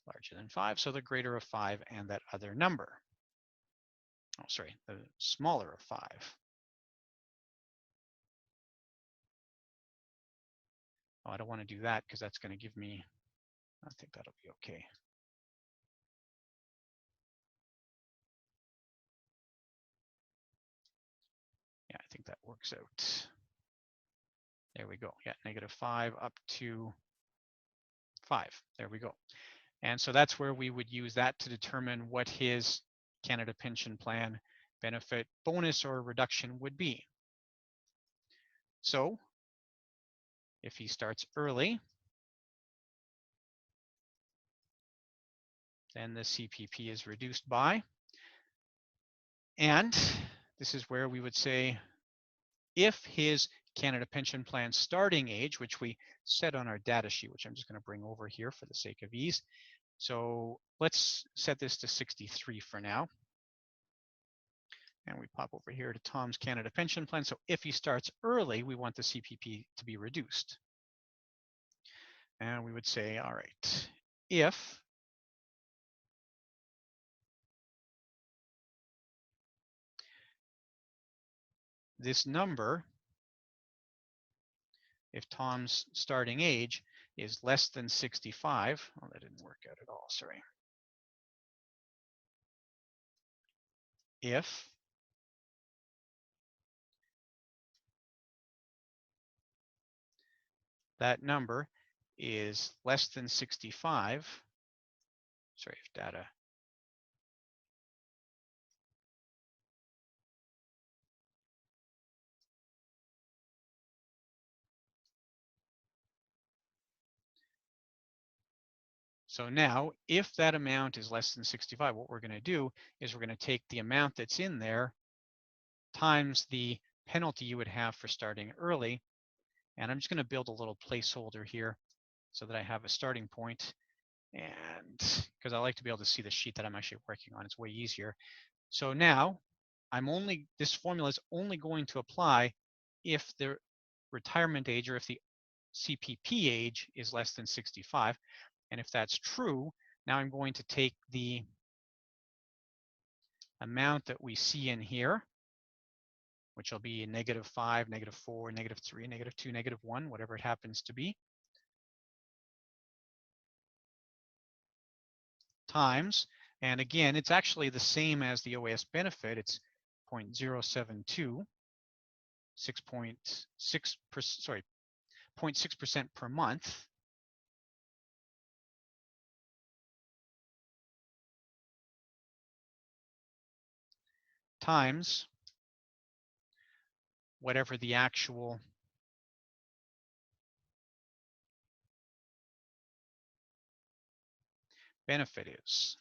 larger than 5. So the greater of 5 and that other number. Oh, sorry, the smaller of 5. Oh, I don't want to do that because that's going to give me, I think that'll be okay. Yeah, I think that works out. There we go. Yeah, -5 up to 5. There we go. And so that's where we would use that to determine what his Canada Pension Plan benefit bonus or reduction would be. So if he starts early, then the CPP is reduced by. And this is where we would say if his Canada Pension Plan starting age, which we set on our data sheet, which I'm just going to bring over here for the sake of ease. So let's set this to 63 for now. And we pop over here to Tom's Canada Pension Plan. So if he starts early, we want the CPP to be reduced. And we would say, all right, if this number, if Tom's starting age is less than 65, oh, that didn't work out at all, sorry. If that number is less than 65, sorry, if data So now, if that amount is less than 65, what we're going to do is we're going to take the amount that's in there times the penalty you would have for starting early. And I'm just going to build a little placeholder here so that I have a starting point. And because I like to be able to see the sheet that I'm actually working on, it's way easier. So now this formula is only going to apply if the retirement age or if the CPP age is less than 65. And if that's true, now I'm going to take the amount that we see in here, which will be -5, -4, -3, -2, -1, whatever it happens to be, times, and again, it's actually the same as the OAS benefit. It's 0.072, 0.6% per month. Times whatever the actual benefit is.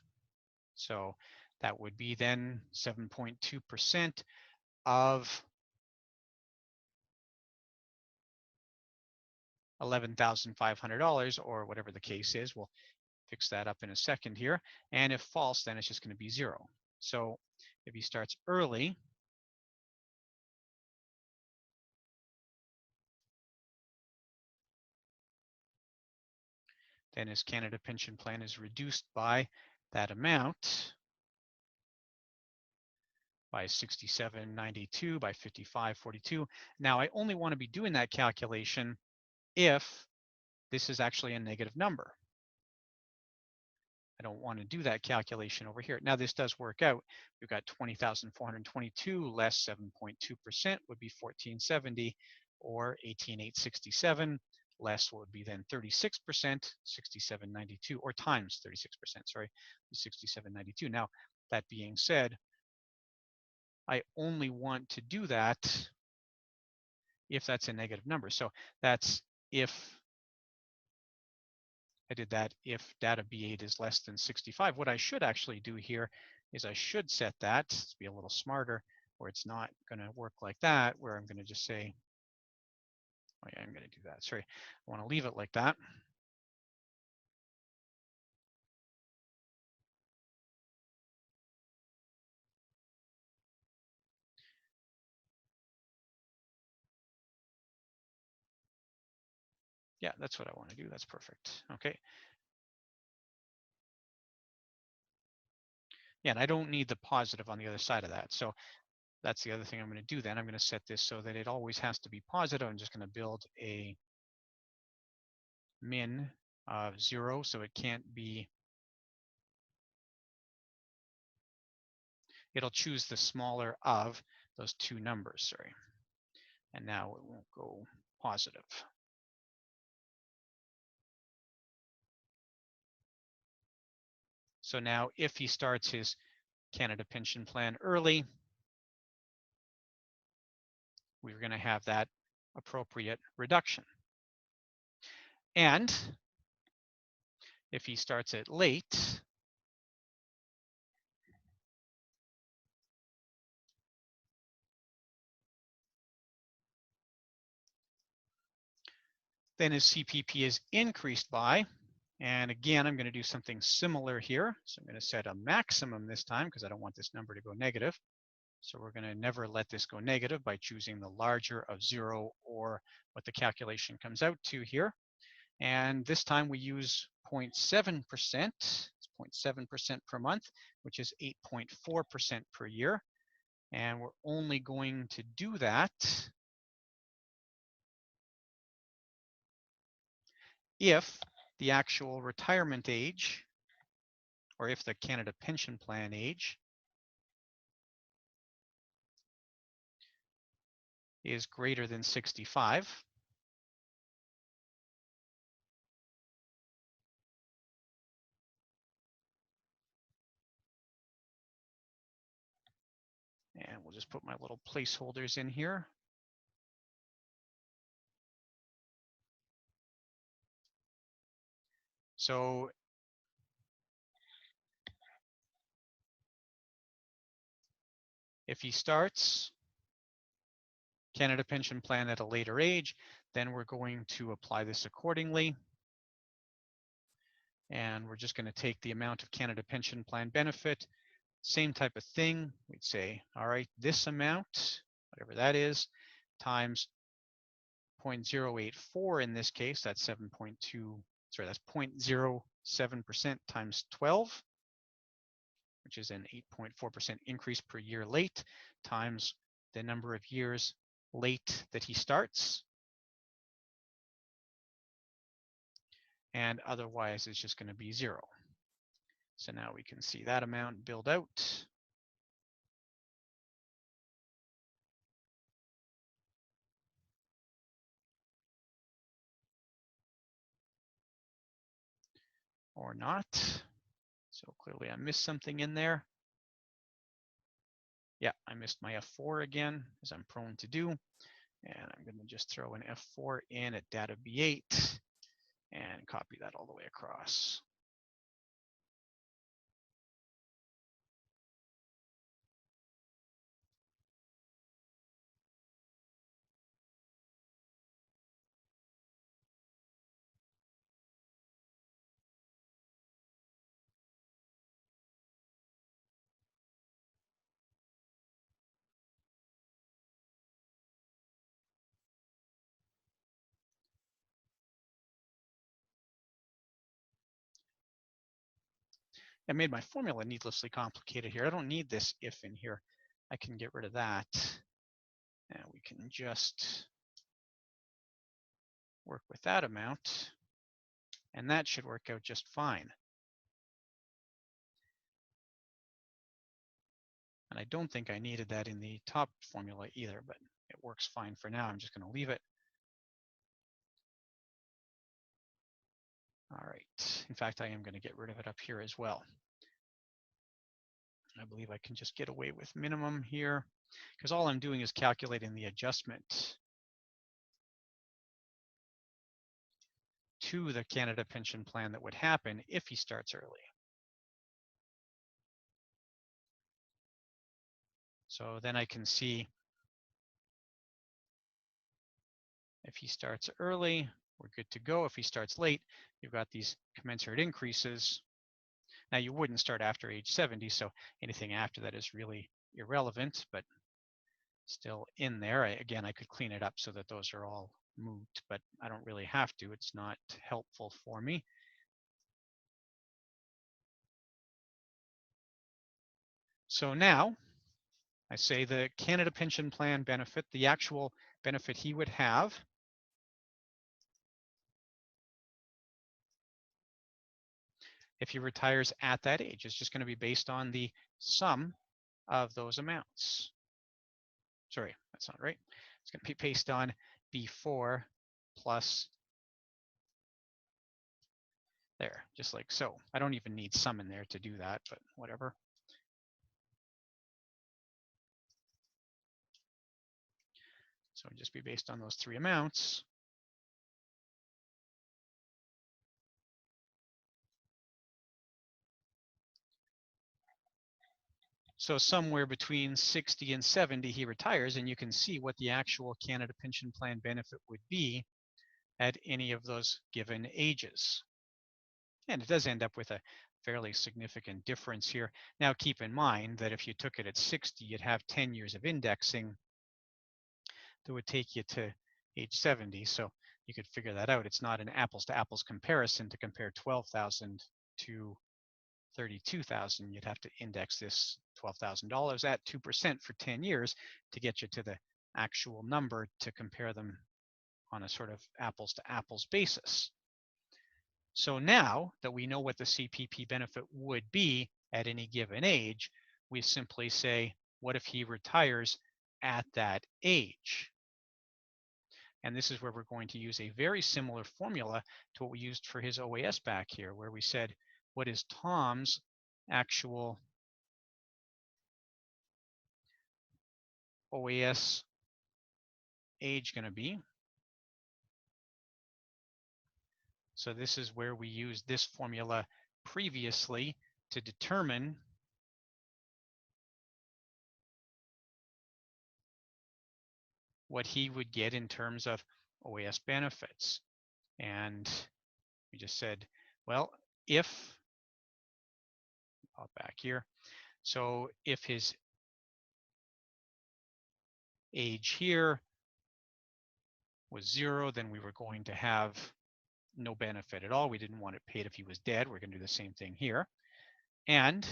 So that would be then 7.2% of $11,500 or whatever the case is. We'll fix that up in a second here. And if false, then it's just going to be 0. So if he starts early, then his Canada Pension Plan is reduced by that amount by 67.92, by 55.42. Now, I only want to be doing that calculation if this is actually a negative number. I don't want to do that calculation over here. Now, this does work out. We've got 20,422 less 7.2% would be 1470, or 18,867 less what would be then 36%, 6792, or times 36%, sorry, 6792. Now, that being said, I only want to do that if that's a negative number. So that's if I did that if data B8 is less than 65. What I should actually do here is I should set that to be a little smarter, where it's not going to work like that, where I'm going to just say, oh yeah, I'm going to do that. Sorry, I want to leave it like that. Yeah, that's what I want to do. That's perfect. Okay. Yeah, and I don't need the positive on the other side of that. So that's the other thing I'm going to do then. I'm going to set this so that it always has to be positive. I'm just going to build a min of 0, so it can't be, it'll choose the smaller of those two numbers, sorry. And now it won't go positive. So now if he starts his Canada pension plan early, we're going to have that appropriate reduction. And if he starts it late, then his CPP is increased by, and again, I'm going to do something similar here. So I'm going to set a maximum this time because I don't want this number to go negative. So we're going to never let this go negative by choosing the larger of 0 or what the calculation comes out to here. And this time we use 0.7%, it's 0.7% per month, which is 8.4% per year. And we're only going to do that if the actual retirement age, or if the Canada pension plan age, is greater than 65. And we'll just put my little placeholders in here. So if he starts Canada pension plan at a later age, then we're going to apply this accordingly. And we're just going to take the amount of Canada pension plan benefit, same type of thing. We'd say, all right, this amount, whatever that is, times 0.084 in this case, that's 7.2, sorry, that's 0.07% times 12, which is an 8.4% increase per year late, times the number of years late that he starts. And otherwise it's just going to be 0. So now we can see that amount build out. Or not. So clearly I missed something in there. Yeah, I missed my F4 again, as I'm prone to do. And I'm going to just throw an F4 in at data B8 and copy that all the way across. I made my formula needlessly complicated here. I don't need this if in here. I can get rid of that. And we can just work with that amount. And that should work out just fine. And I don't think I needed that in the top formula either, but it works fine for now. I'm just going to leave it. All right. In fact, I am going to get rid of it up here as well. I believe I can just get away with minimum here because all I'm doing is calculating the adjustment to the Canada pension plan that would happen if he starts early. So then I can see if he starts early, we're good to go. If he starts late, you've got these commensurate increases. Now you wouldn't start after age 70, so anything after that is really irrelevant, but still in there. Again, I could clean it up so that those are all moot, but I don't really have to. It's not helpful for me. So now I say the Canada pension plan benefit, the actual benefit he would have if he retires at that age is just going to be based on the sum of those amounts. Sorry, that's not right. It's going to be based on before plus there, just like so. I don't even need sum in there to do that, but whatever. So it'd just be based on those three amounts. So somewhere between 60 and 70, he retires, and you can see what the actual Canada pension plan benefit would be at any of those given ages. And it does end up with a fairly significant difference here. Now, keep in mind that if you took it at 60, you'd have 10 years of indexing that would take you to age 70. So you could figure that out. It's not an apples to apples comparison to compare 12,000 to 32,000. You'd have to index this $12,000 at 2% for 10 years to get you to the actual number to compare them on a sort of apples to apples basis. So now that we know what the CPP benefit would be at any given age, we simply say, what if he retires at that age? And this is where we're going to use a very similar formula to what we used for his OAS back here, where we said, what is Tom's actual OAS age going to be? So this is where we used this formula previously to determine what he would get in terms of OAS benefits. And we just said, well, if, I'll back here. So if his age here was 0, then we were going to have no benefit at all. We didn't want it paid if he was dead. We're going to do the same thing here. And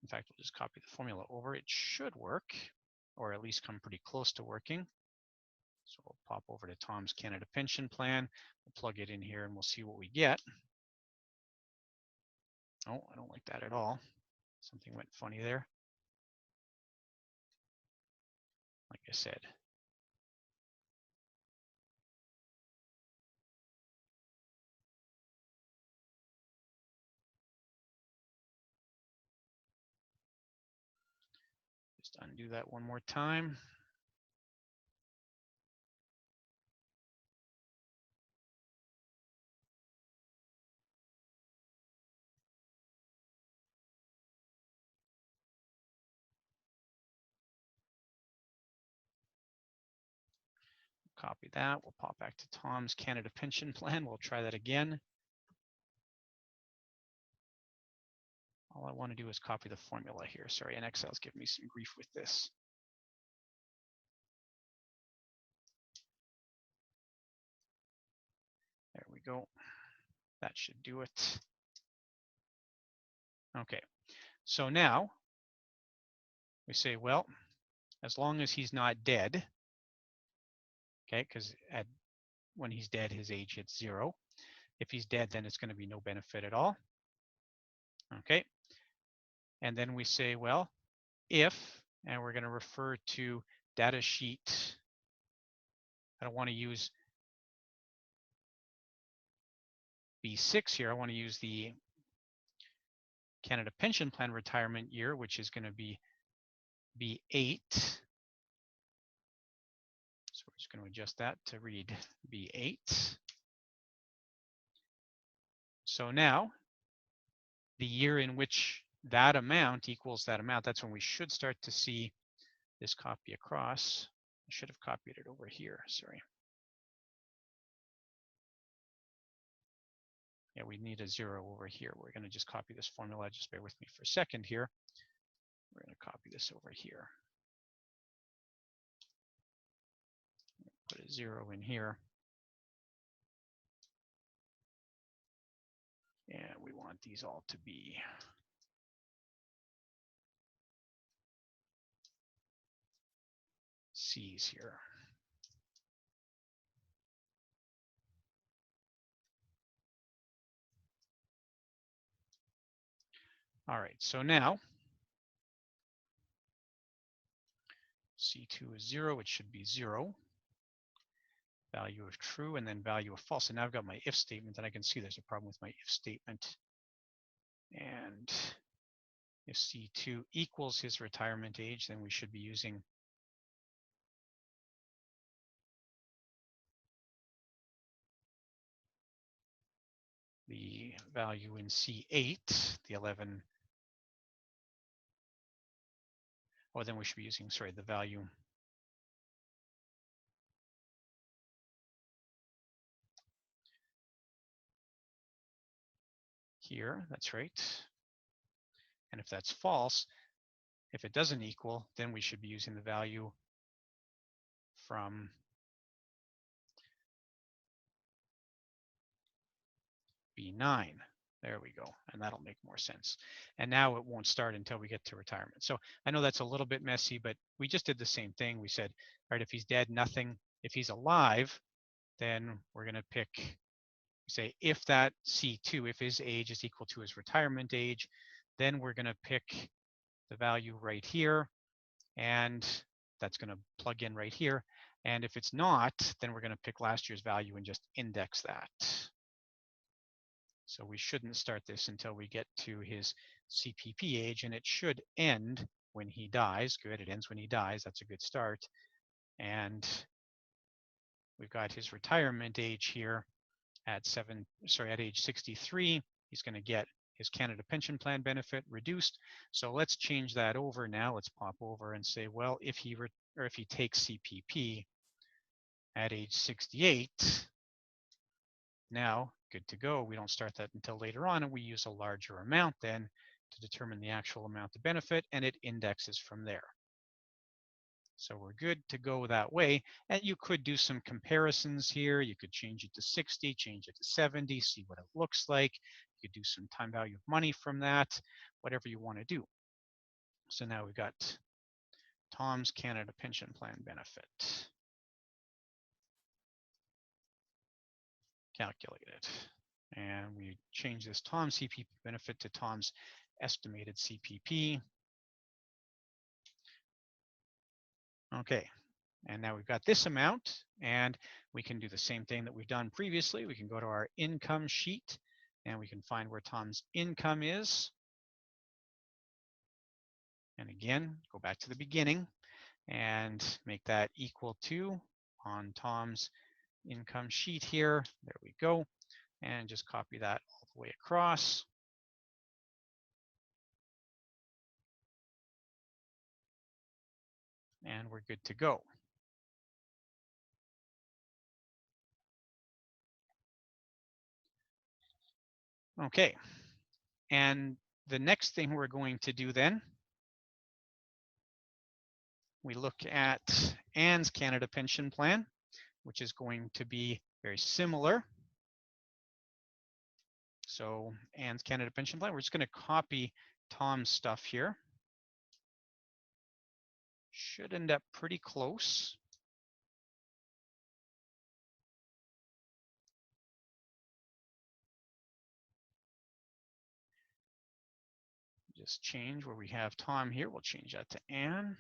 in fact, we'll just copy the formula over. It should work, or at least come pretty close to working. So we'll pop over to Tom's Canada pension plan. We'll plug it in here and we'll see what we get. Oh, I don't like that at all. Something went funny there. Like I said. Just undo that one more time. Copy that. We'll pop back to Tom's Canada pension plan. We'll try that again. All I want to do is copy the formula here. Sorry, and Excel's giving me some grief with this. There we go. That should do it. Okay, so now we say, well, as long as he's not dead, okay, because when he's dead, his age hits 0. If he's dead, then it's going to be no benefit at all. Okay. And then we say, well, if, and we're going to refer to data sheet. I don't want to use B6 here. I want to use the Canada Pension Plan retirement year, which is going to be B8. So we're just going to adjust that to read B8. So now the year in which that amount equals that amount, that's when we should start to see this copy across. I should have copied it over here, sorry. Yeah, we need a 0 over here. We're going to just copy this formula. Just bear with me for a second here. We're going to copy this over here. Put a 0 in here. And we want these all to be C's here. All right, so now C2 is 0, it should be 0. Value of true and then value of false. And now I've got my if statement, and I can see there's a problem with my if statement. And if C2 equals his retirement age, then we should be using the value in C8, the 11. Or then we should be using, sorry, the value here, that's right. And if that's false, if it doesn't equal, then we should be using the value from B9. There we go, and that'll make more sense. And now it won't start until we get to retirement. So I know that's a little bit messy, but we just did the same thing. We said, all right, if he's dead, nothing. If he's alive, then we're going to pick, say, if that C2, if his age is equal to his retirement age, then we're going to pick the value right here, and that's going to plug in right here. And if it's not, then we're going to pick last year's value and just index that. So we shouldn't start this until we get to his CPP age, and it should end when he dies. Good, it ends when he dies. That's a good start. And we've got his retirement age here at age 63. He's going to get his Canada Pension Plan benefit reduced. So let's change that over now. Let's pop over and say, well, if he takes CPP at age 68, now good to go. We don't start that until later on, and we use a larger amount then to determine the actual amount of benefit, and it indexes from there. So we're good to go that way. And you could do some comparisons here. You could change it to 60, change it to 70, see what it looks like. You could do some time value of money from that, whatever you want to do. So now we've got Tom's Canada Pension Plan benefit calculated. And we change this Tom's CPP benefit to Tom's estimated CPP. Okay, and now we've got this amount, and we can do the same thing that we've done previously. We can go to our income sheet, and we can find where Tom's income is. And again, go back to the beginning and make that equal to on Tom's income sheet here. There we go. And just copy that all the way across. And we're good to go. Okay, and the next thing we're going to do then, we look at Anne's Canada Pension Plan, which is going to be very similar. So Anne's Canada Pension Plan, we're just going to copy Tom's stuff here. Should end up pretty close. Just change where we have Tom here. We'll change that to Anne.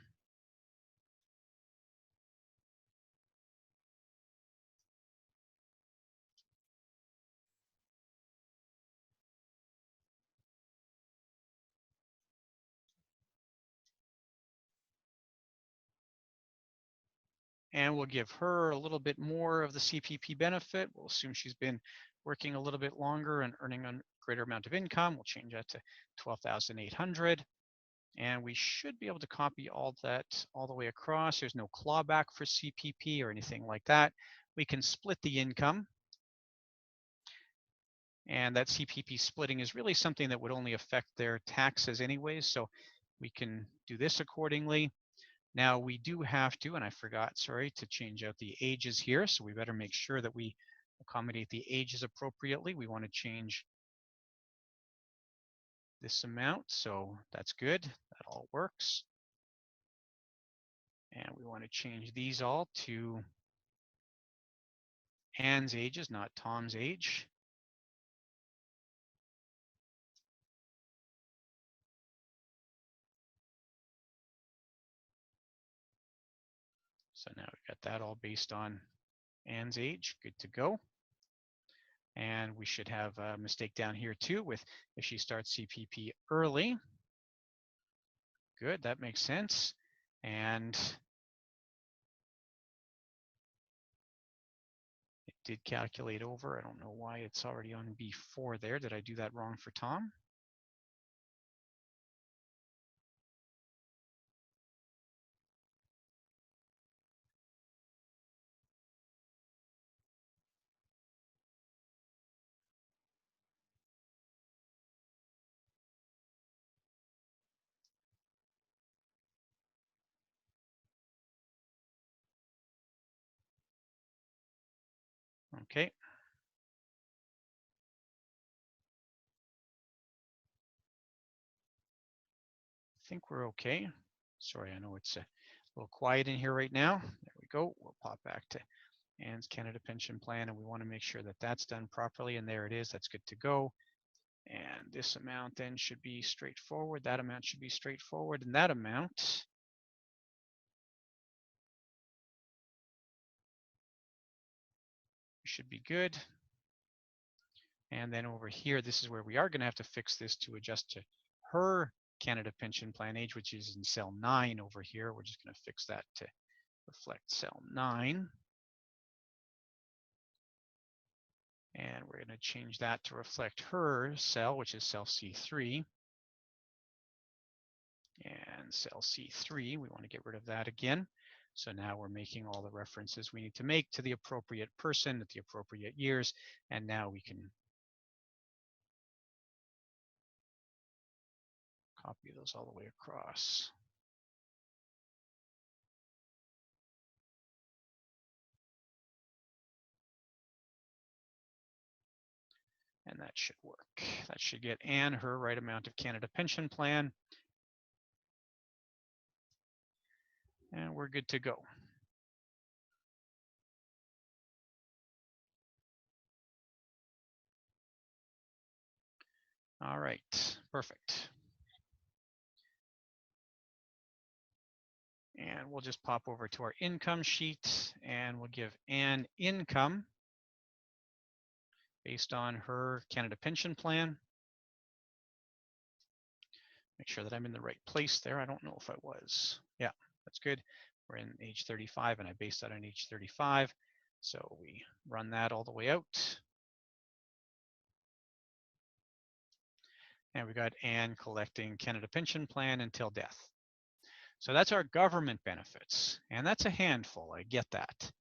And we'll give her a little bit more of the CPP benefit. We'll assume she's been working a little bit longer and earning a greater amount of income. We'll change that to 12,800. And we should be able to copy all that all the way across. There's no clawback for CPP or anything like that. We can split the income. And that CPP splitting is really something that would only affect their taxes anyways. So we can do this accordingly. Now we do have to, and I forgot, sorry, to change out the ages here. So we better make sure that we accommodate the ages appropriately. We want to change this amount. So that's good. That all works. And we want to change these all to Anne's ages, not Tom's age. So now we've got that all based on Anne's age. Good to go. And we should have a mistake down here too with if she starts CPP early. Good, that makes sense. And it did calculate over. I don't know why it's already on B4 there. Did I do that wrong for Tom? Okay. I think we're okay. Sorry, I know it's a little quiet in here right now. There we go. We'll pop back to Anne's Canada Pension Plan, and we want to make sure that that's done properly. And there it is. That's good to go. And this amount then should be straightforward. That amount should be straightforward. And that amount should be good. And then over here, this is where we are going to have to fix this to adjust to her Canada Pension Plan age, which is in cell 9 over here. We're just going to fix that to reflect cell 9. And we're going to change that to reflect her cell, which is cell C3. And cell C3, we want to get rid of that again. So now we're making all the references we need to make to the appropriate person at the appropriate years. And now we can copy those all the way across. And that should work. That should get Anne her right amount of Canada Pension Plan. And we're good to go. All right, perfect. And we'll just pop over to our income sheet and we'll give Anne income based on her Canada Pension Plan. Make sure that I'm in the right place there. I don't know if I was. Yeah, that's good. We're in age 35 and I based that on age 35. So we run that all the way out. And we got Anne collecting Canada Pension Plan until death. So that's our government benefits. And that's a handful, I get that.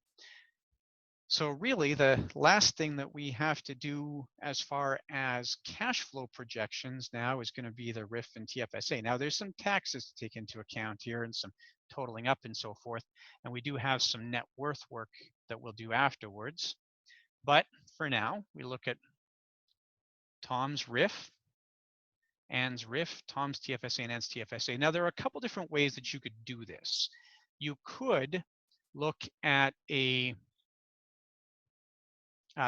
So really the last thing that we have to do as far as cash flow projections now is going to be the RRSP and TFSA. Now there's some taxes to take into account here and some totaling up and so forth. And we do have some net worth work that we'll do afterwards. But for now, we look at Tom's RRSP, Anne's RRSP, Tom's TFSA, and Anne's TFSA. Now there are a couple different ways that you could do this. you could look at a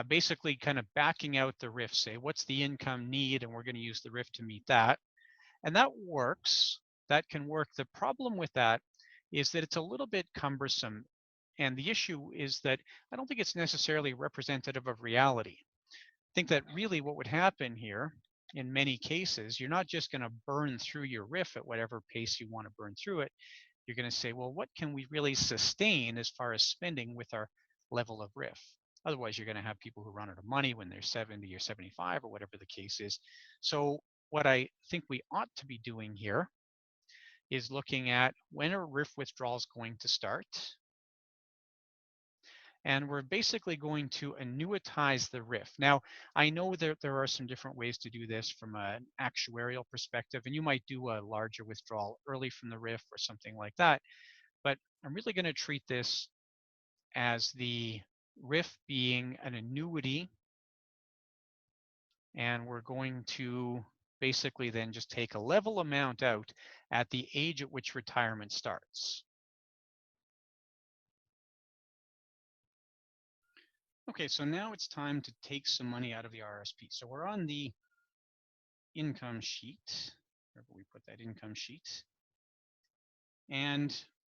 basically kind of backing out the RIF, say what's the income need, and we're going to use the RIF to meet that. And that works. That can work. The problem with that is that it's a little bit cumbersome. And the issue is that I don't think it's necessarily representative of reality. I think that really what would happen here in many cases, you're not just going to burn through your RIF at whatever pace you want to burn through it. You're going to say, well, what can we really sustain as far as spending with our level of RIF? Otherwise, you're going to have people who run out of money when they're 70 or 75 or whatever the case is. So what I think we ought to be doing here is looking at when are RIF withdrawals going to start. And we're basically going to annuitize the RIF. Now, I know that there are some different ways to do this from an actuarial perspective, and you might do a larger withdrawal early from the RIF or something like that. But I'm really going to treat this as the RIF being an annuity, and we're going to basically then just take a level amount out at the age at which retirement starts. Okay, so now it's time to take some money out of the RRSP. So we're on the income sheet, wherever we put that income sheet. And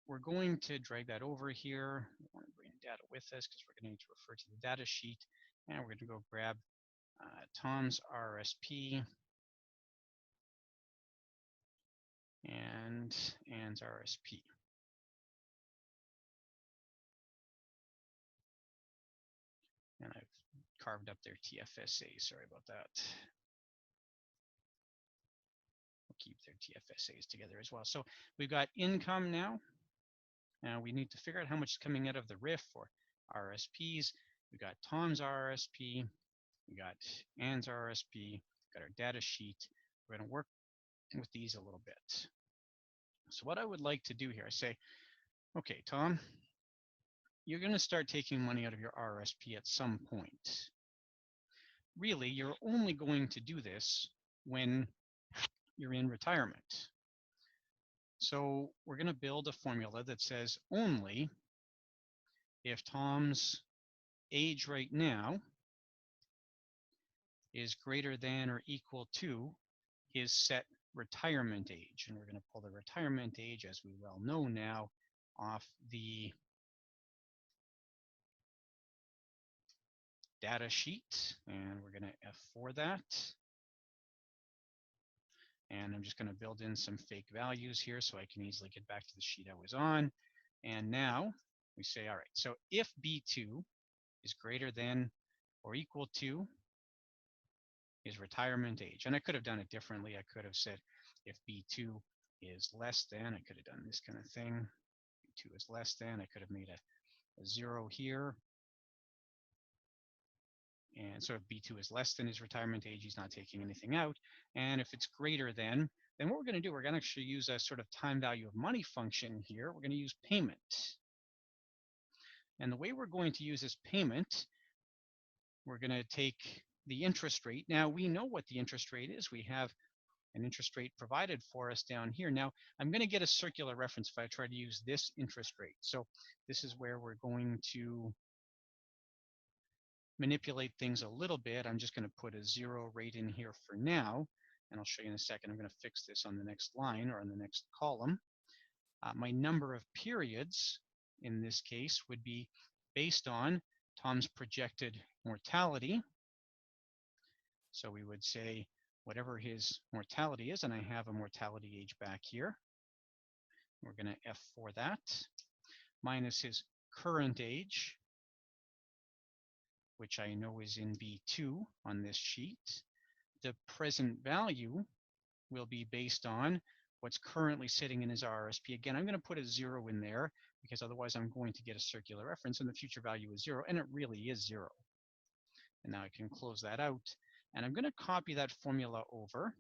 we're going to drag that over here. We want to bring data with us because we're going to need to refer to the data sheet. And we're going to go grab Tom's RRSP and Ann's RRSP. And I've carved up their TFSA. Sorry about that. We'll keep their TFSAs together as well. So we've got income now. Now we need to figure out how much is coming out of the RIF for RRSPs. We got Tom's RRSP. We got Ann's RRSP. Got our data sheet. We're going to work with these a little bit. So what I would like to do here, I say, okay, Tom, you're going to start taking money out of your RRSP at some point. Really, you're only going to do this when you're in retirement. So we're going to build a formula that says only if Tom's age right now is greater than or equal to his set retirement age. And we're going to pull the retirement age, as we well know now, off the data sheet. And we're going to F4 that. And I'm just going to build in some fake values here so I can easily get back to the sheet I was on. And now we say, all right, so if B2 is greater than or equal to his retirement age, and I could have done it differently. I could have said if B2 is less than, I could have done this kind of thing. B2 is less than, I could have made a 0 here. And so if B2 is less than his retirement age, he's not taking anything out. And if it's greater than, then what we're going to do, we're going to actually use a sort of time value of money function here. We're going to use payment. And the way we're going to use this payment, we're going to take the interest rate. Now we know what the interest rate is. We have an interest rate provided for us down here. Now I'm going to get a circular reference if I try to use this interest rate. So this is where we're going to manipulate things a little bit. I'm just going to put a 0 rate in here for now, and I'll show you in a second. I'm going to fix this on the next line or on the next column. My number of periods in this case would be based on Tom's projected mortality. So we would say whatever his mortality is, and I have a mortality age back here. We're going to F4 that, minus his current age, which I know is in B2 on this sheet. The present value will be based on what's currently sitting in his RRSP. Again, I'm going to put a 0 in there because otherwise I'm going to get a circular reference and the future value is 0, and it really is 0. And now I can close that out. And I'm going to copy that formula over.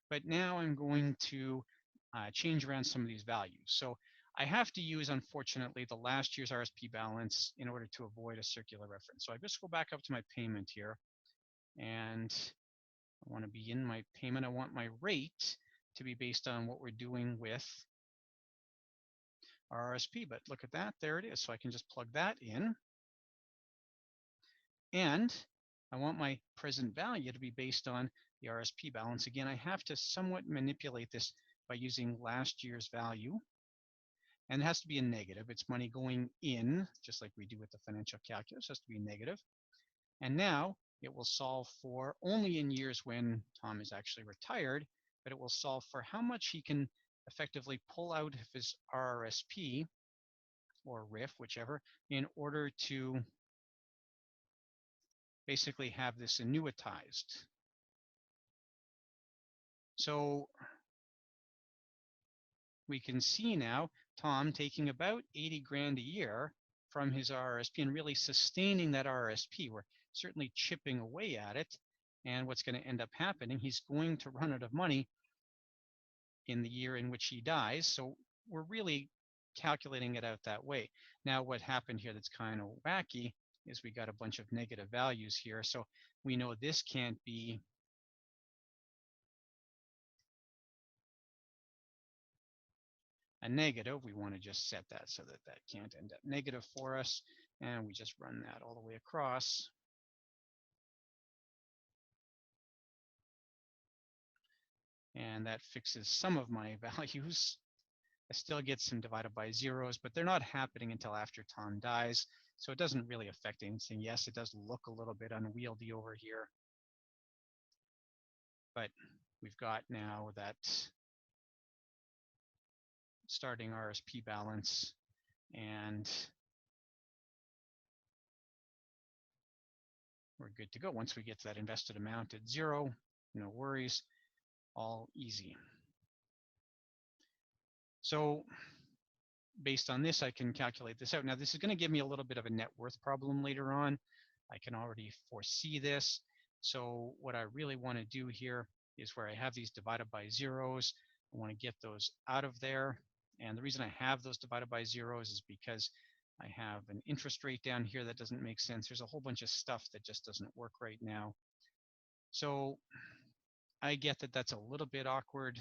But now I'm going to change around some of these values. So I have to use, unfortunately, the last year's RSP balance in order to avoid a circular reference. So I just go back up to my payment here, and I want to be in my payment. I want my rate to be based on what we're doing with RRSP, but look at that, there it is. So I can just plug that in. And I want my present value to be based on the RSP balance. Again, I have to somewhat manipulate this by using last year's value. And it has to be a negative. It's money going in, just like we do with the financial calculus, it has to be negative. And now it will solve for only in years when Tom is actually retired, but it will solve for how much he can effectively pull out of his RRSP or RIF, whichever, in order to basically have this annuitized. So we can see now Tom taking about 80 grand a year from his RRSP and really sustaining that RRSP. We're certainly chipping away at it. And what's going to end up happening, he's going to run out of money in the year in which he dies. So we're really calculating it out that way. Now, what happened here that's kind of wacky is we got a bunch of negative values here. So we know this can't be a negative. We want to just set that so that that can't end up negative for us. And we just run that all the way across. And that fixes some of my values. I still get some divided by zeros, but they're not happening until after Tom dies. So it doesn't really affect anything. Yes, it does look a little bit unwieldy over here. But we've got now that starting RSP balance, and we're good to go. Once we get to that invested amount at zero, no worries, all easy. So based on this, I can calculate this out. Now, this is going to give me a little bit of a net worth problem later on. I can already foresee this. So what I really want to do here is where I have these divided by zeros, I want to get those out of there. And the reason I have those divided by zeros is because I have an interest rate down here that doesn't make sense. There's a whole bunch of stuff that just doesn't work right now. So I get that that's a little bit awkward,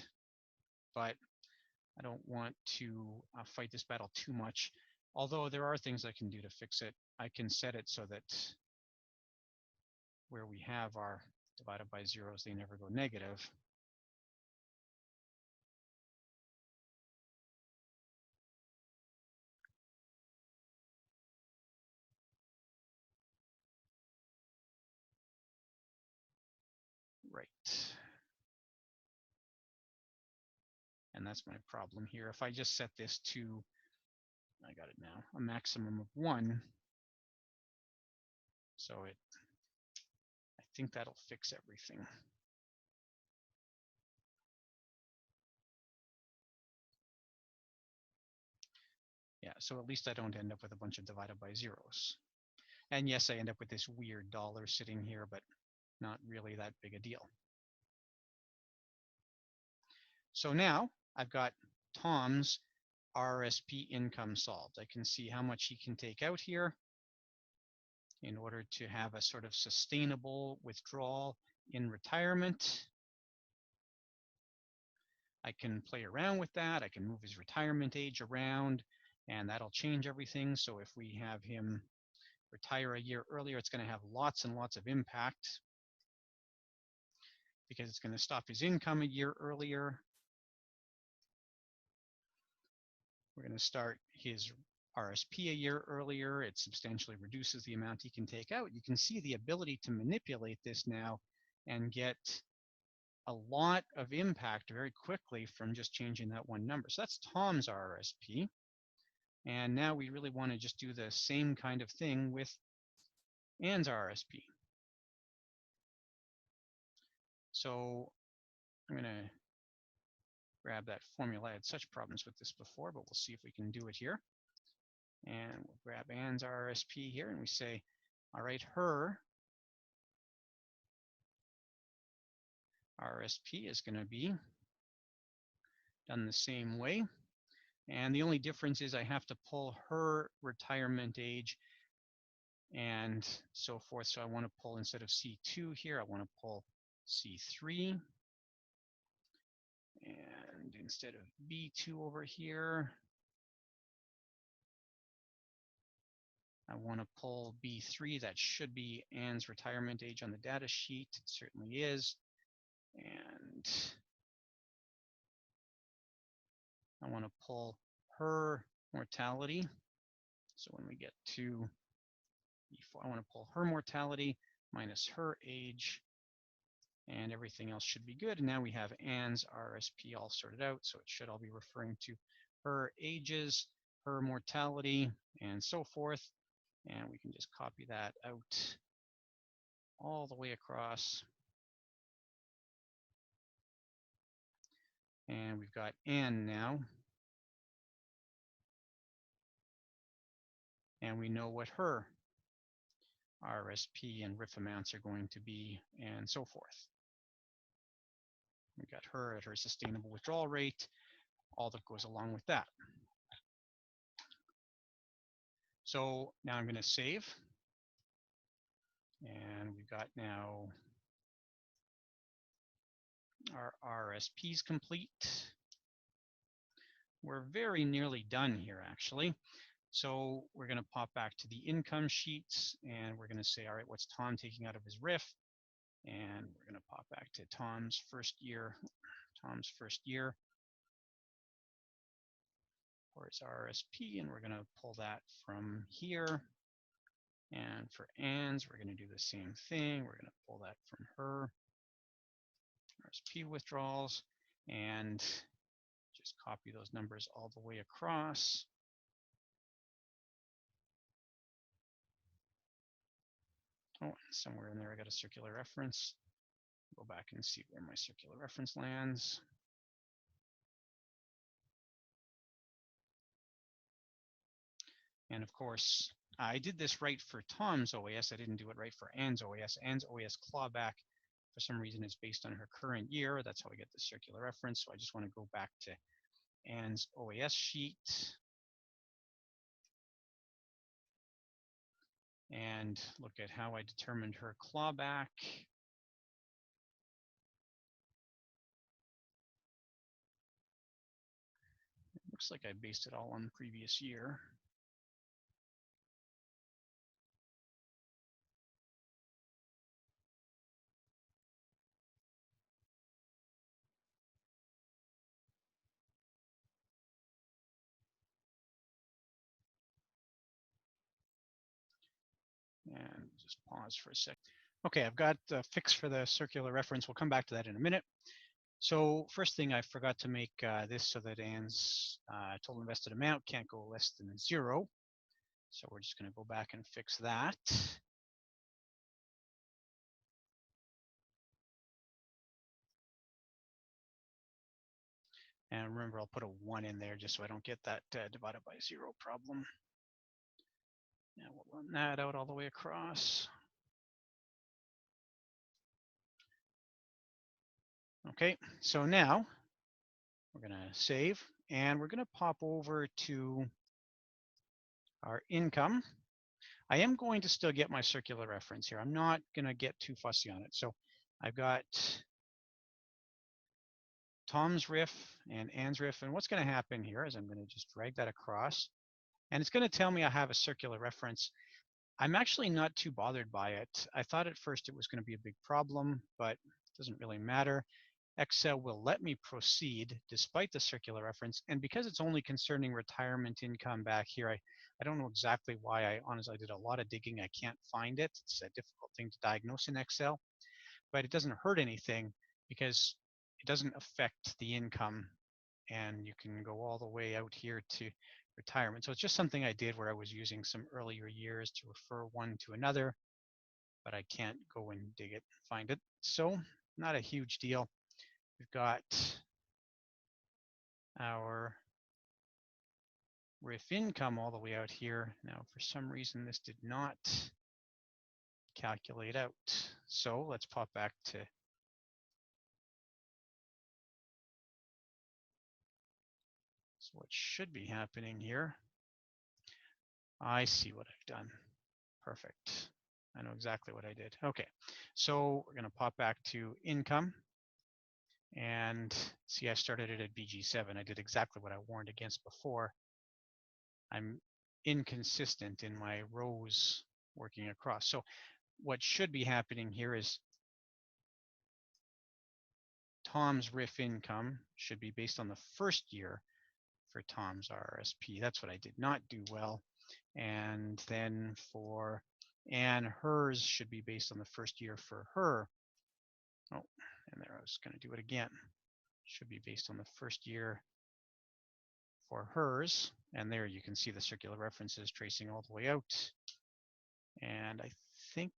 but I don't want to fight this battle too much. Although there are things I can do to fix it. I can set it so that where we have our divided by zeros, they never go negative. Right. And that's my problem here. If I just set this to, I got it now, a maximum of 1. So I think that'll fix everything. Yeah, so at least I don't end up with a bunch of divided by zeros. And yes, I end up with this weird dollar sitting here, but not really that big a deal. So now I've got Tom's RRSP income solved. I can see how much he can take out here in order to have a sort of sustainable withdrawal in retirement. I can play around with that. I can move his retirement age around, and that'll change everything. So if we have him retire a year earlier, it's going to have lots and lots of impact because it's going to stop his income a year earlier. We're going to start his RSP a year earlier. It substantially reduces the amount he can take out. You can see the ability to manipulate this now and get a lot of impact very quickly from just changing that one number. So that's Tom's RRSP. And now we really want to just do the same kind of thing with Ann's RRSP. So I'm going to grab that formula. I had such problems with this before, but we'll see if we can do it here. And we'll grab Ann's RRSP here, and we say, all right, her RRSP is going to be done the same way. And the only difference is I have to pull her retirement age and so forth. So I want to pull, instead of C2 here, I want to pull C3. And instead of B2 over here, I want to pull B3. That should be Anne's retirement age on the data sheet. It certainly is. And I want to pull her mortality. So when we get to B4, I want to pull her mortality minus her age, and everything else should be good. And now we have Anne's RRSP all sorted out, so it should all be referring to her ages, her mortality, and so forth. And we can just copy that out all the way across. And we've got Anne now. And we know what her RRSP and RIF amounts are going to be, and so forth. We got her at her sustainable withdrawal rate, all that goes along with that. So now I'm going to save. And we've got now our RRSPs complete. We're very nearly done here, actually. So we're going to pop back to the income sheets, and we're going to say, all right, what's Tom taking out of his RIF? And we're going to pop back to Tom's first year for his RRSP, and we're going to pull that from here. And for Anne's, we're going to do the same thing. We're going to pull that from her RRSP withdrawals, and just copy those numbers all the way across. Oh, somewhere in there I got a circular reference. Go back and see where my circular reference lands. And of course, I did this right for Tom's OAS. I didn't do it right for Anne's OAS. Anne's OAS clawback, for some reason, is based on her current year. That's how I get the circular reference. So I just want to go back to Anne's OAS sheet and look at how I determined her clawback. Looks like I based it all on the previous year. And just pause for a sec. Okay, I've got a fix for the circular reference. We'll come back to that in a minute. So first thing, I forgot to make this so that Anne's total invested amount can't go less than 0. So we're just going to go back and fix that. And remember, I'll put a 1 in there just so I don't get that divided by 0 problem. Now we'll run that out all the way across. Okay, so now we're going to save, and we're going to pop over to our income. I am going to still get my circular reference here. I'm not going to get too fussy on it. So I've got Tom's RIF and Anne's RIF. And what's going to happen here is I'm going to just drag that across. And it's going to tell me I have a circular reference. I'm actually not too bothered by it. I thought at first it was going to be a big problem, but it doesn't really matter. Excel will let me proceed despite the circular reference. And because it's only concerning retirement income back here, I don't know exactly why. I honestly did a lot of digging. I can't find it. It's a difficult thing to diagnose in Excel, but it doesn't hurt anything because it doesn't affect the income, and you can go all the way out here to retirement. So it's just something I did where I was using some earlier years to refer one to another, but I can't go and dig it and find it. So not a huge deal. We've got our RIF income all the way out here. Now, for some reason, this did not calculate out. So let's pop back to what should be happening here. I see what I've done. Perfect. I know exactly what I did. Okay, so we're going to pop back to income. And see, I started it at BG7. I did exactly what I warned against before. I'm inconsistent in my rows working across. So what should be happening here is Tom's RIF income should be based on the first year for Tom's RRSP. That's what I did not do well. And then for Anne, hers should be based on the first year for her. Oh, and there I was going to do it again. Should be based on the first year for hers. And there you can see the circular references tracing all the way out. And I think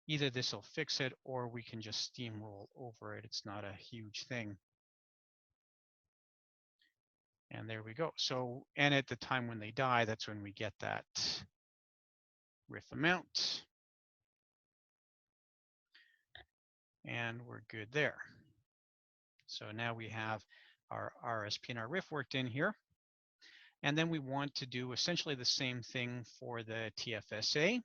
either this will fix it or we can just steamroll over it. It's not a huge thing. And there we go. So, and at the time when they die, that's when we get that RIF amount. And we're good there. So now we have our RRSP and our RIF worked in here. And then we want to do essentially the same thing for the TFSA.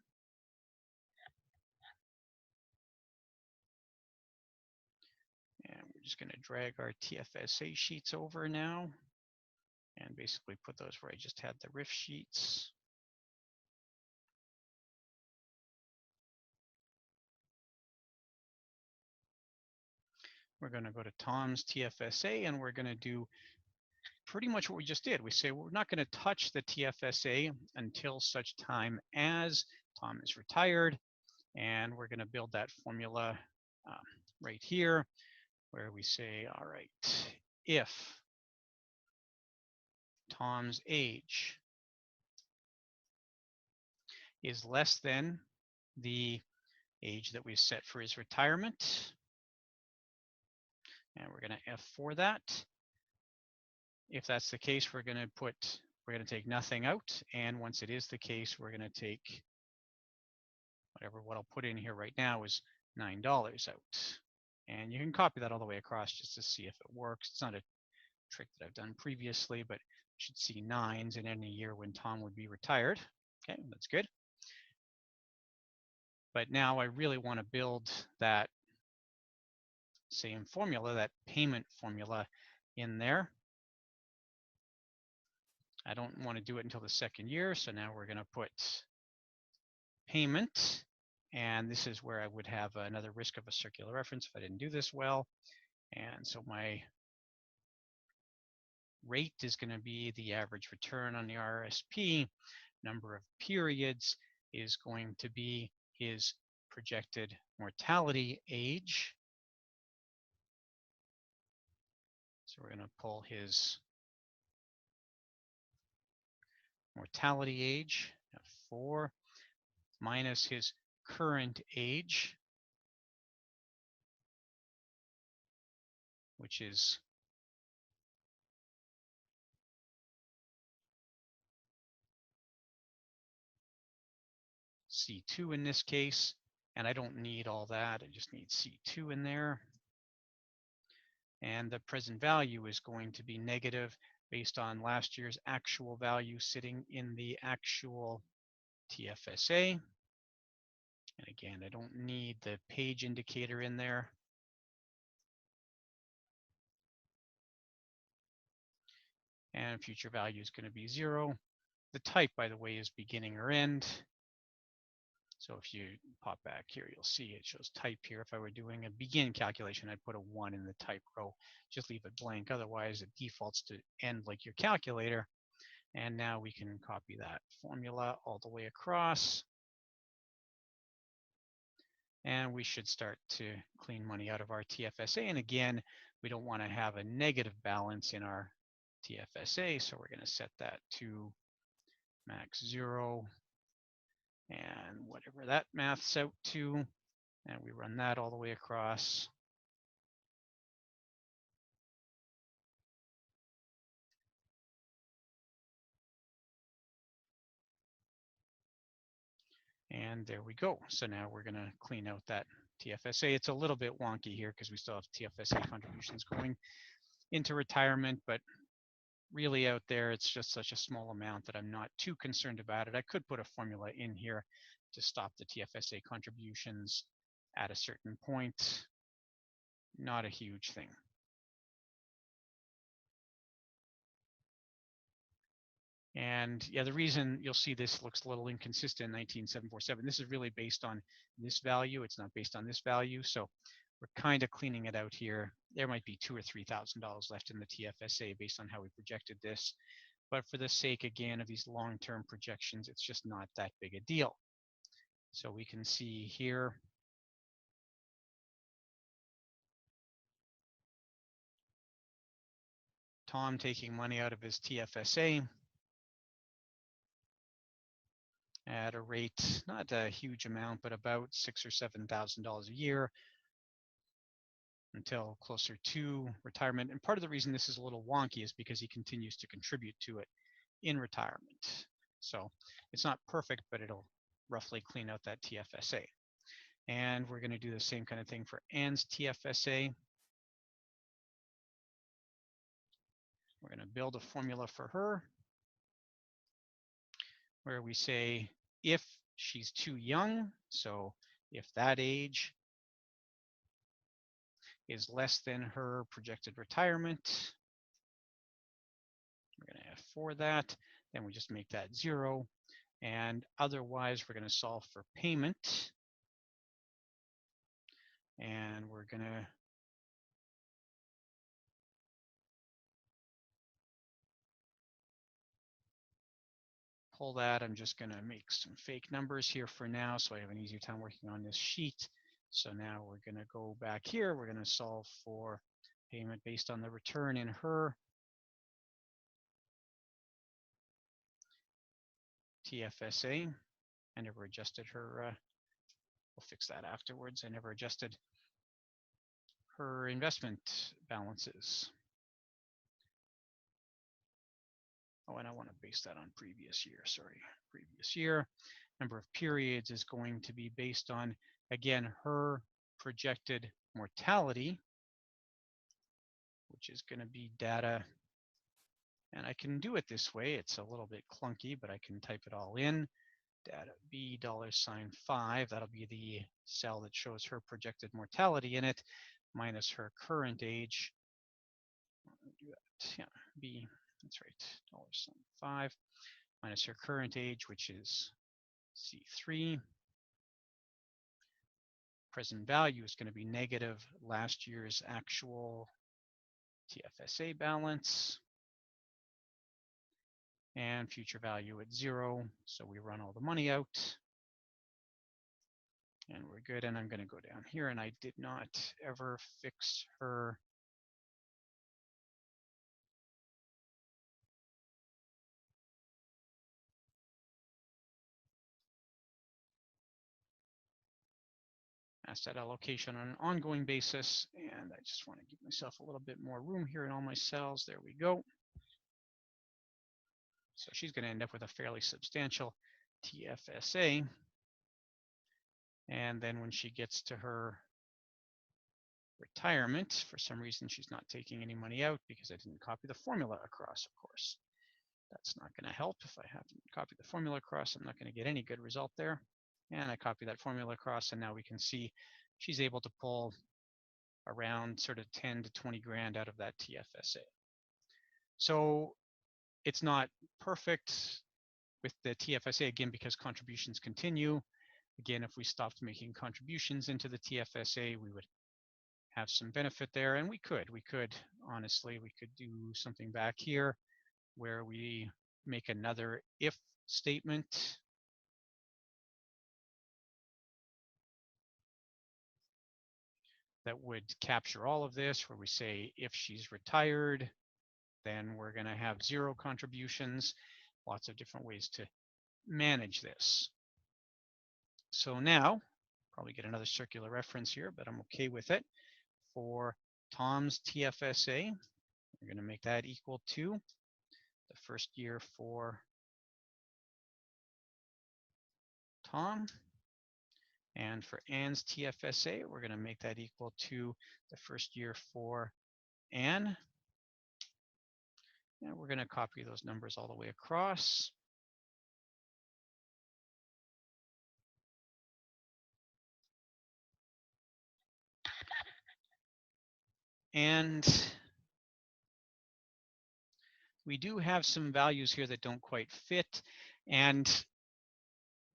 And we're just going to drag our TFSA sheets over now and basically put those where I just had the RIF sheets. We're going to go to Tom's TFSA and we're going to do pretty much what we just did. We say we're not going to touch the TFSA until such time as Tom is retired. And we're going to build that formula right here where we say, all right, if Tom's age is less than the age that we set for his retirement, and we're going to F4 that. If that's the case, we're going to take nothing out. And once it is the case, we're going to take what I'll put in here right now is $9 out. And you can copy that all the way across just to see if it works. It's not a trick that I've done previously, but you should see 9s in any year when Tom would be retired. Okay, that's good. But now I really want to build that same formula, that payment formula in there. I don't want to do it until the second year, so now we're going to put payment, and this is where I would have another risk of a circular reference if I didn't do this well. And so my rate is going to be the average return on the RRSP. Number of periods is going to be his projected mortality age. So we're going to pull his mortality age at 4 minus his current age, which is C2 in this case. And I don't need all that. I just need C2 in there. And the present value is going to be negative based on last year's actual value sitting in the actual TFSA. And again, I don't need the page indicator in there. And future value is going to be 0. The type, by the way, is beginning or end. So if you pop back here, you'll see it shows type here. If I were doing a begin calculation, I'd put a 1 in the type row. Just leave it blank. Otherwise, it defaults to end like your calculator. And now we can copy that formula all the way across. And we should start to clean money out of our TFSA. And again, we don't want to have a negative balance in our TFSA. So we're going to set that to max 0. And whatever that maths out to, and we run that all the way across. And there we go. So now we're going to clean out that TFSA. It's a little bit wonky here because we still have TFSA contributions going into retirement, but really out there, it's just such a small amount that I'm not too concerned about it. I could put a formula in here to stop the TFSA contributions at a certain point. not a huge thing. And yeah, the reason you'll see this looks a little inconsistent, 19747, this is really based on this value. It's not based on this value. So we're kind of cleaning it out here. There might be $2,000 or $3,000 left in the TFSA based on how we projected this. But for the sake, again, of these long-term projections, it's just not that big a deal. So we can see here, Tom taking money out of his TFSA at a rate, not a huge amount, but about $6,000 or $7,000 a year until closer to retirement. And part of the reason this is a little wonky is because he continues to contribute to it in retirement. So it's not perfect, but it'll roughly clean out that TFSA. And we're going to do the same kind of thing for Anne's TFSA. We're going to build a formula for her where we say if she's too young, so if that age is less than her projected retirement, we're going to have for that, then we just make that 0. And otherwise, we're going to solve for payment. And we're going to pull that. I'm just going to make some fake numbers here for now, so I have an easier time working on this sheet. So now we're going to go back here. We're going to solve for payment based on the return in her TFSA. I never adjusted her, we'll fix that afterwards. I never adjusted her investment balances. Oh, and I want to base that on previous year, sorry, previous year. Number of periods is going to be based on, again, her projected mortality, which is going to be data. And I can do it this way. It's a little bit clunky, but I can type it all in. Data B $5, that'll be the cell that shows her projected mortality in it, minus her current age. Do that. Yeah, B, that's right, $5, minus her current age, which is C3. Present value is going to be negative last year's actual TFSA balance. And future value at 0. So we run all the money out. And we're good. And I'm going to go down here. And I did not ever fix her asset allocation on an ongoing basis. And I just want to give myself a little bit more room here in all my cells. There we go. So she's going to end up with a fairly substantial TFSA. And then when she gets to her retirement, for some reason she's not taking any money out because I didn't copy the formula across, of course. That's not going to help. If I haven't copied the formula across, I'm not going to get any good result there. And I copy that formula across, and now we can see she's able to pull around sort of 10 to 20 grand out of that TFSA. So it's not perfect with the TFSA, again, because contributions continue. Again, if we stopped making contributions into the TFSA, we would have some benefit there. And we could, honestly, we could do something back here where we make another if statement. That would capture all of this, where we say if she's retired, then we're going to have 0 contributions. Lots of different ways to manage this. So now, probably get another circular reference here, but I'm okay with it. For Tom's TFSA, we're going to make that equal to the first year for Tom. And for Anne's TFSA, we're going to make that equal to the first year for Anne. And we're going to copy those numbers all the way across. And we do have some values here that don't quite fit. And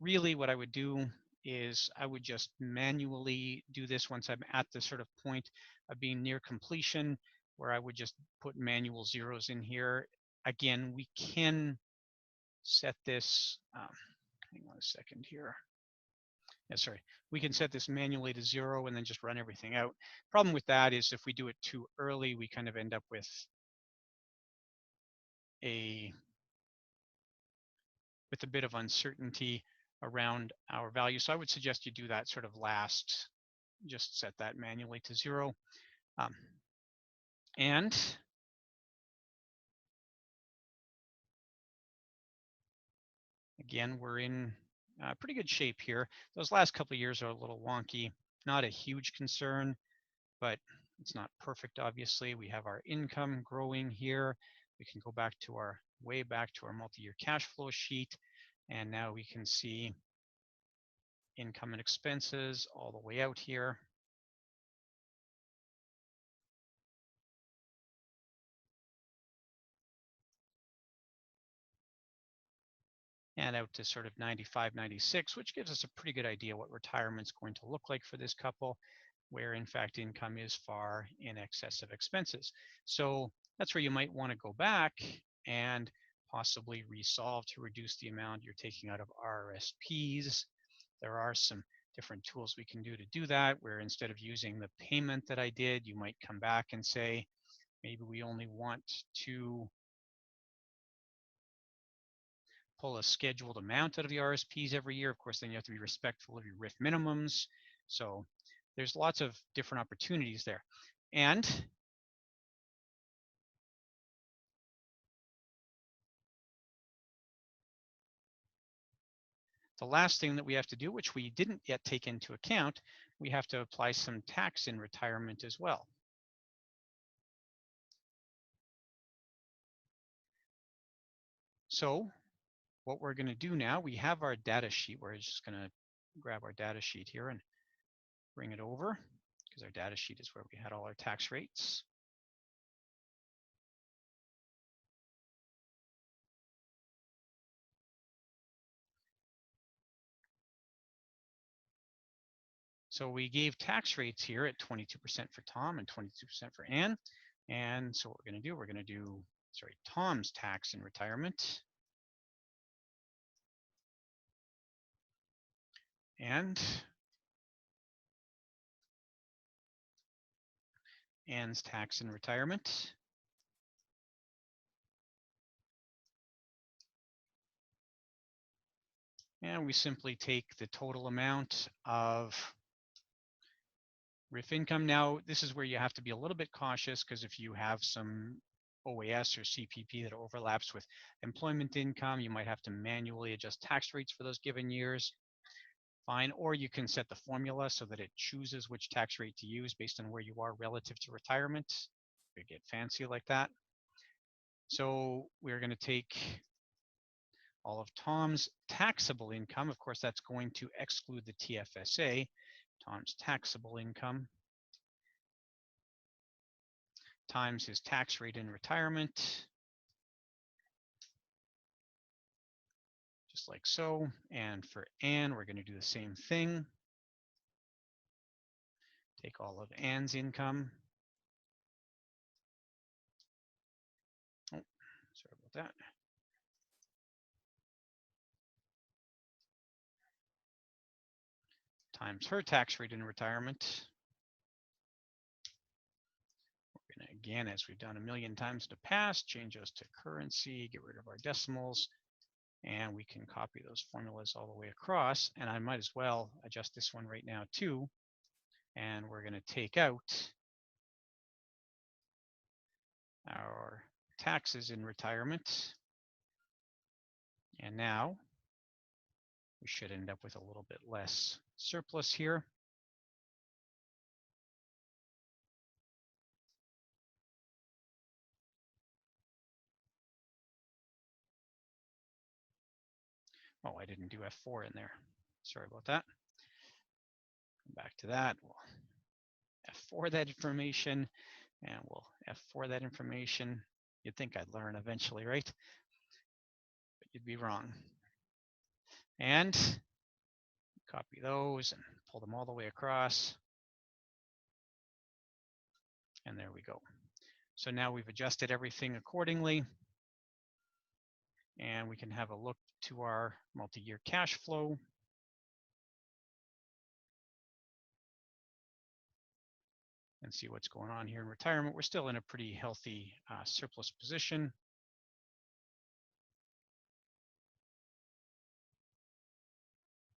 really what I would do is I would just manually do this once I'm at the sort of point of being near completion, where I would just put manual zeros in here. Again, we can set this, hang on a second here. Yeah, sorry. We can set this manually to 0 and then just run everything out. Problem with that is if we do it too early, we kind of end up with a bit of uncertainty around our value. So I would suggest you do that sort of last, just set that manually to 0. And again, we're in pretty good shape here. Those last couple of years are a little wonky, not a huge concern, but it's not perfect, obviously. We have our income growing here. We can go back to our, way back to our multi-year cash flow sheet. And now we can see income and expenses all the way out here. And out to sort of 95, 96, which gives us a pretty good idea what retirement's going to look like for this couple, where in fact income is far in excess of expenses. So that's where you might want to go back and possibly resolve to reduce the amount you're taking out of RRSPs. There are some different tools we can do to do that, where instead of using the payment that I did, you might come back and say, maybe we only want to pull a scheduled amount out of the RSPs every year. Of course, then you have to be respectful of your RIF minimums. So there's lots of different opportunities there. And the last thing that we have to do, which we didn't yet take into account, we have to apply some tax in retirement as well. So what we're going to do now, we have our data sheet. We're just going to grab our data sheet here and bring it over, because our data sheet is where we had all our tax rates. So we gave tax rates here at 22% for Tom and 22% for Ann. And so what we're going to do, we're going to do, sorry, Tom's tax in retirement. And Ann's tax in retirement. And we simply take the total amount of RIF income. Now, this is where you have to be a little bit cautious, because if you have some OAS or CPP that overlaps with employment income, you might have to manually adjust tax rates for those given years. Fine. Or you can set the formula so that it chooses which tax rate to use based on where you are relative to retirement. We get fancy like that. So we're going to take all of Tom's taxable income. Of course, that's going to exclude the TFSA. Tom's taxable income times his tax rate in retirement, just like so. And for Ann, we're going to do the same thing. Take all of Ann's income. Oh, sorry about that. Times her tax rate in retirement. We're going to, again, as we've done a million times in the past, change those to currency, get rid of our decimals, and we can copy those formulas all the way across. And I might as well adjust this one right now too. And we're going to take out our taxes in retirement. And now we should end up with a little bit less surplus here. Oh, I didn't do F4 in there. Sorry about that. Come back to that. We'll F4 that information. And we'll F4 that information. You'd think I'd learn eventually, right? But you'd be wrong. And copy those and pull them all the way across. And there we go. So now we've adjusted everything accordingly. And we can have a look to our multi-year cash flow. And see what's going on here in retirement. We're still in a pretty healthy surplus position.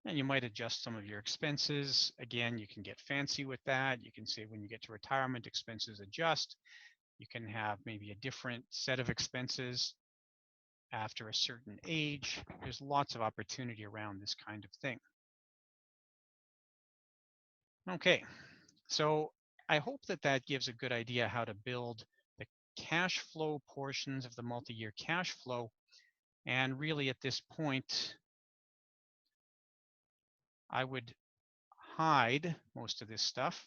And you might adjust some of your expenses. Again, you can get fancy with that. You can say when you get to retirement, expenses adjust. You can have maybe a different set of expenses after a certain age. There's lots of opportunity around this kind of thing. Okay, so I hope that that gives a good idea how to build the cash flow portions of the multi-year cash flow. And really at this point, I would hide most of this stuff.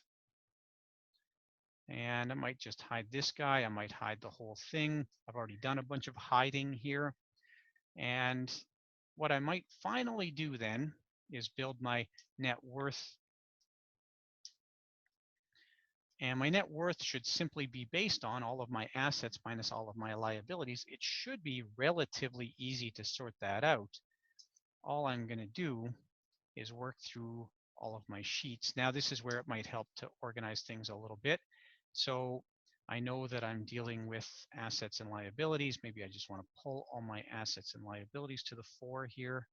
And I might just hide this guy. I might hide the whole thing. I've already done a bunch of hiding here. And what I might finally do then is build my net worth. And my net worth should simply be based on all of my assets minus all of my liabilities. It should be relatively easy to sort that out. All I'm going to do is work through all of my sheets. Now, this is where it might help to organize things a little bit. So I know that I'm dealing with assets and liabilities. Maybe I just want to pull all my assets and liabilities to the fore here.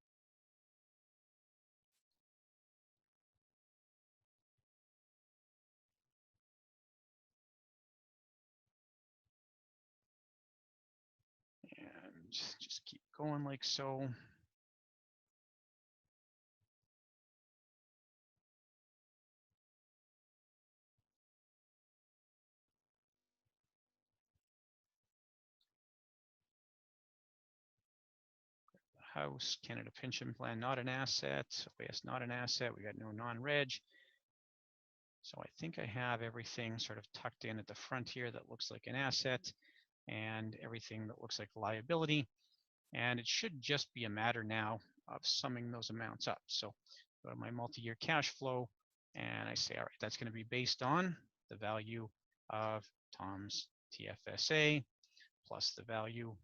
And just keep going like so. House, Canada Pension Plan, not an asset. OAS, not an asset. We got no non-reg. So I think I have everything sort of tucked in at the front here that looks like an asset and everything that looks like a liability. And it should just be a matter now of summing those amounts up. So go to my multi-year cash flow and I say, all right, that's going to be based on the value of Tom's TFSA plus the value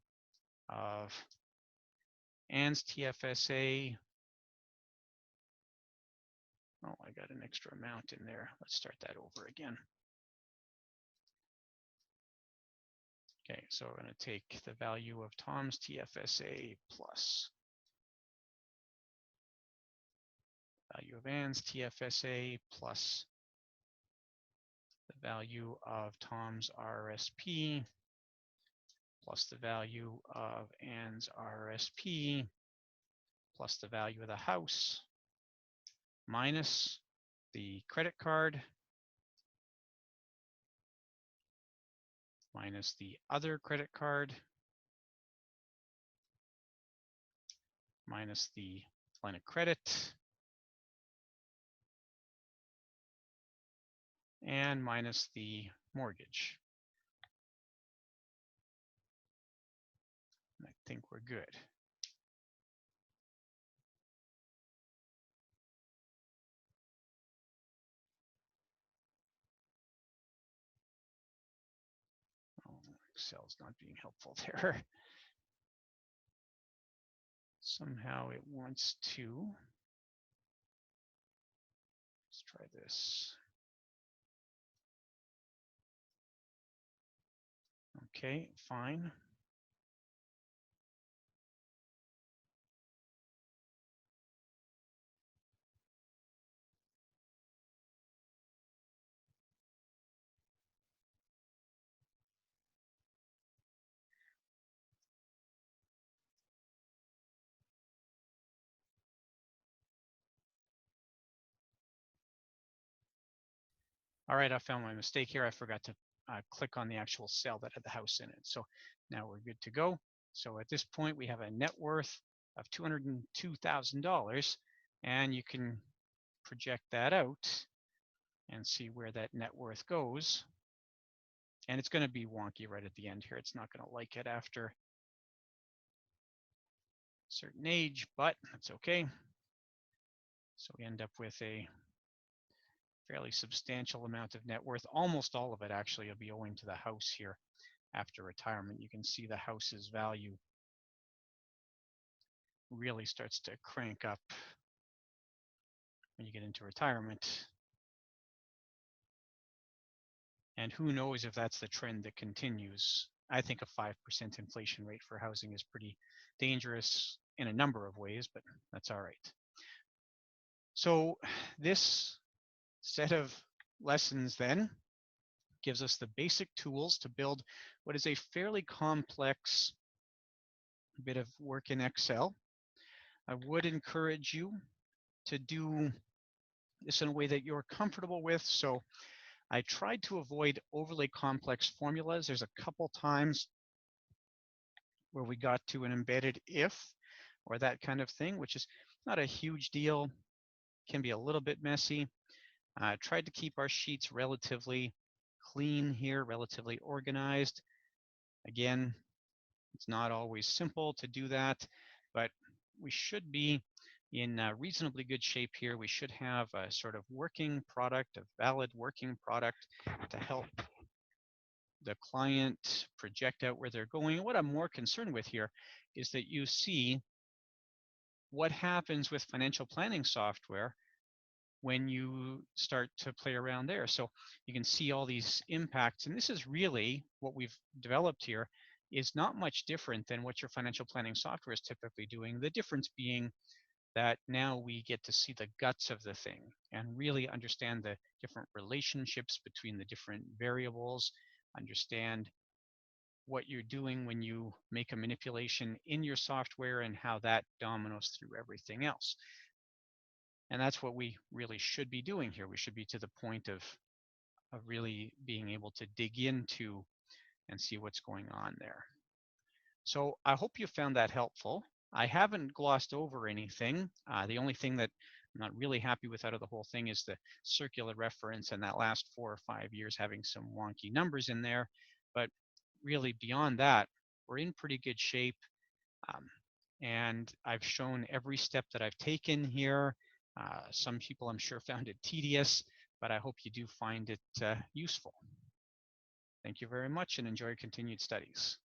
of Ann's TFSA. Oh, I got an extra amount in there. Let's start that over again. Okay, so we're going to take the value of Tom's TFSA plus value of Ann's TFSA plus the value of Tom's RRSP plus the value of Ann's RRSP plus the value of the house minus the credit card minus the other credit card minus the line of credit and minus the mortgage. And I think we're good. Oh, Excel's not being helpful there. Somehow it wants to. Let's try this. Okay, fine. All right, I found my mistake here. I forgot to click on the actual cell that had the house in it. So now we're good to go. So at this point, we have a net worth of $202,000, and you can project that out and see where that net worth goes. And it's going to be wonky right at the end here. It's not going to like it after a certain age, but that's okay. So we end up with a fairly substantial amount of net worth. Almost all of it actually will be owing to the house here after retirement. You can see the house's value really starts to crank up when you get into retirement. And who knows if that's the trend that continues. I think a 5% inflation rate for housing is pretty dangerous in a number of ways, but that's all right. So this set of lessons then gives us the basic tools to build what is a fairly complex bit of work in Excel. I would encourage you to do this in a way that you're comfortable with. So I tried to avoid overly complex formulas. There's a couple times where we got to an embedded if or that kind of thing, which is not a huge deal, can be a little bit messy. Tried to keep our sheets relatively clean here, relatively organized. Again, it's not always simple to do that, but we should be in reasonably good shape here. We should have a sort of working product, a valid working product to help the client project out where they're going. And what I'm more concerned with here is that you see what happens with financial planning software when you start to play around there. So you can see all these impacts. And this is really what we've developed here is not much different than what your financial planning software is typically doing. The difference being that now we get to see the guts of the thing and really understand the different relationships between the different variables, understand what you're doing when you make a manipulation in your software and how that dominoes through everything else. And that's what we really should be doing here. We should be to the point of really being able to dig into and see what's going on there. So I hope you found that helpful. I haven't glossed over anything. The only thing that I'm not really happy with out of the whole thing is the circular reference and that last 4 or 5 years having some wonky numbers in there. But really beyond that, we're in pretty good shape. And I've shown every step that I've taken here. Some people I'm sure found it tedious, but I hope you do find it useful. Thank you very much and enjoy continued studies.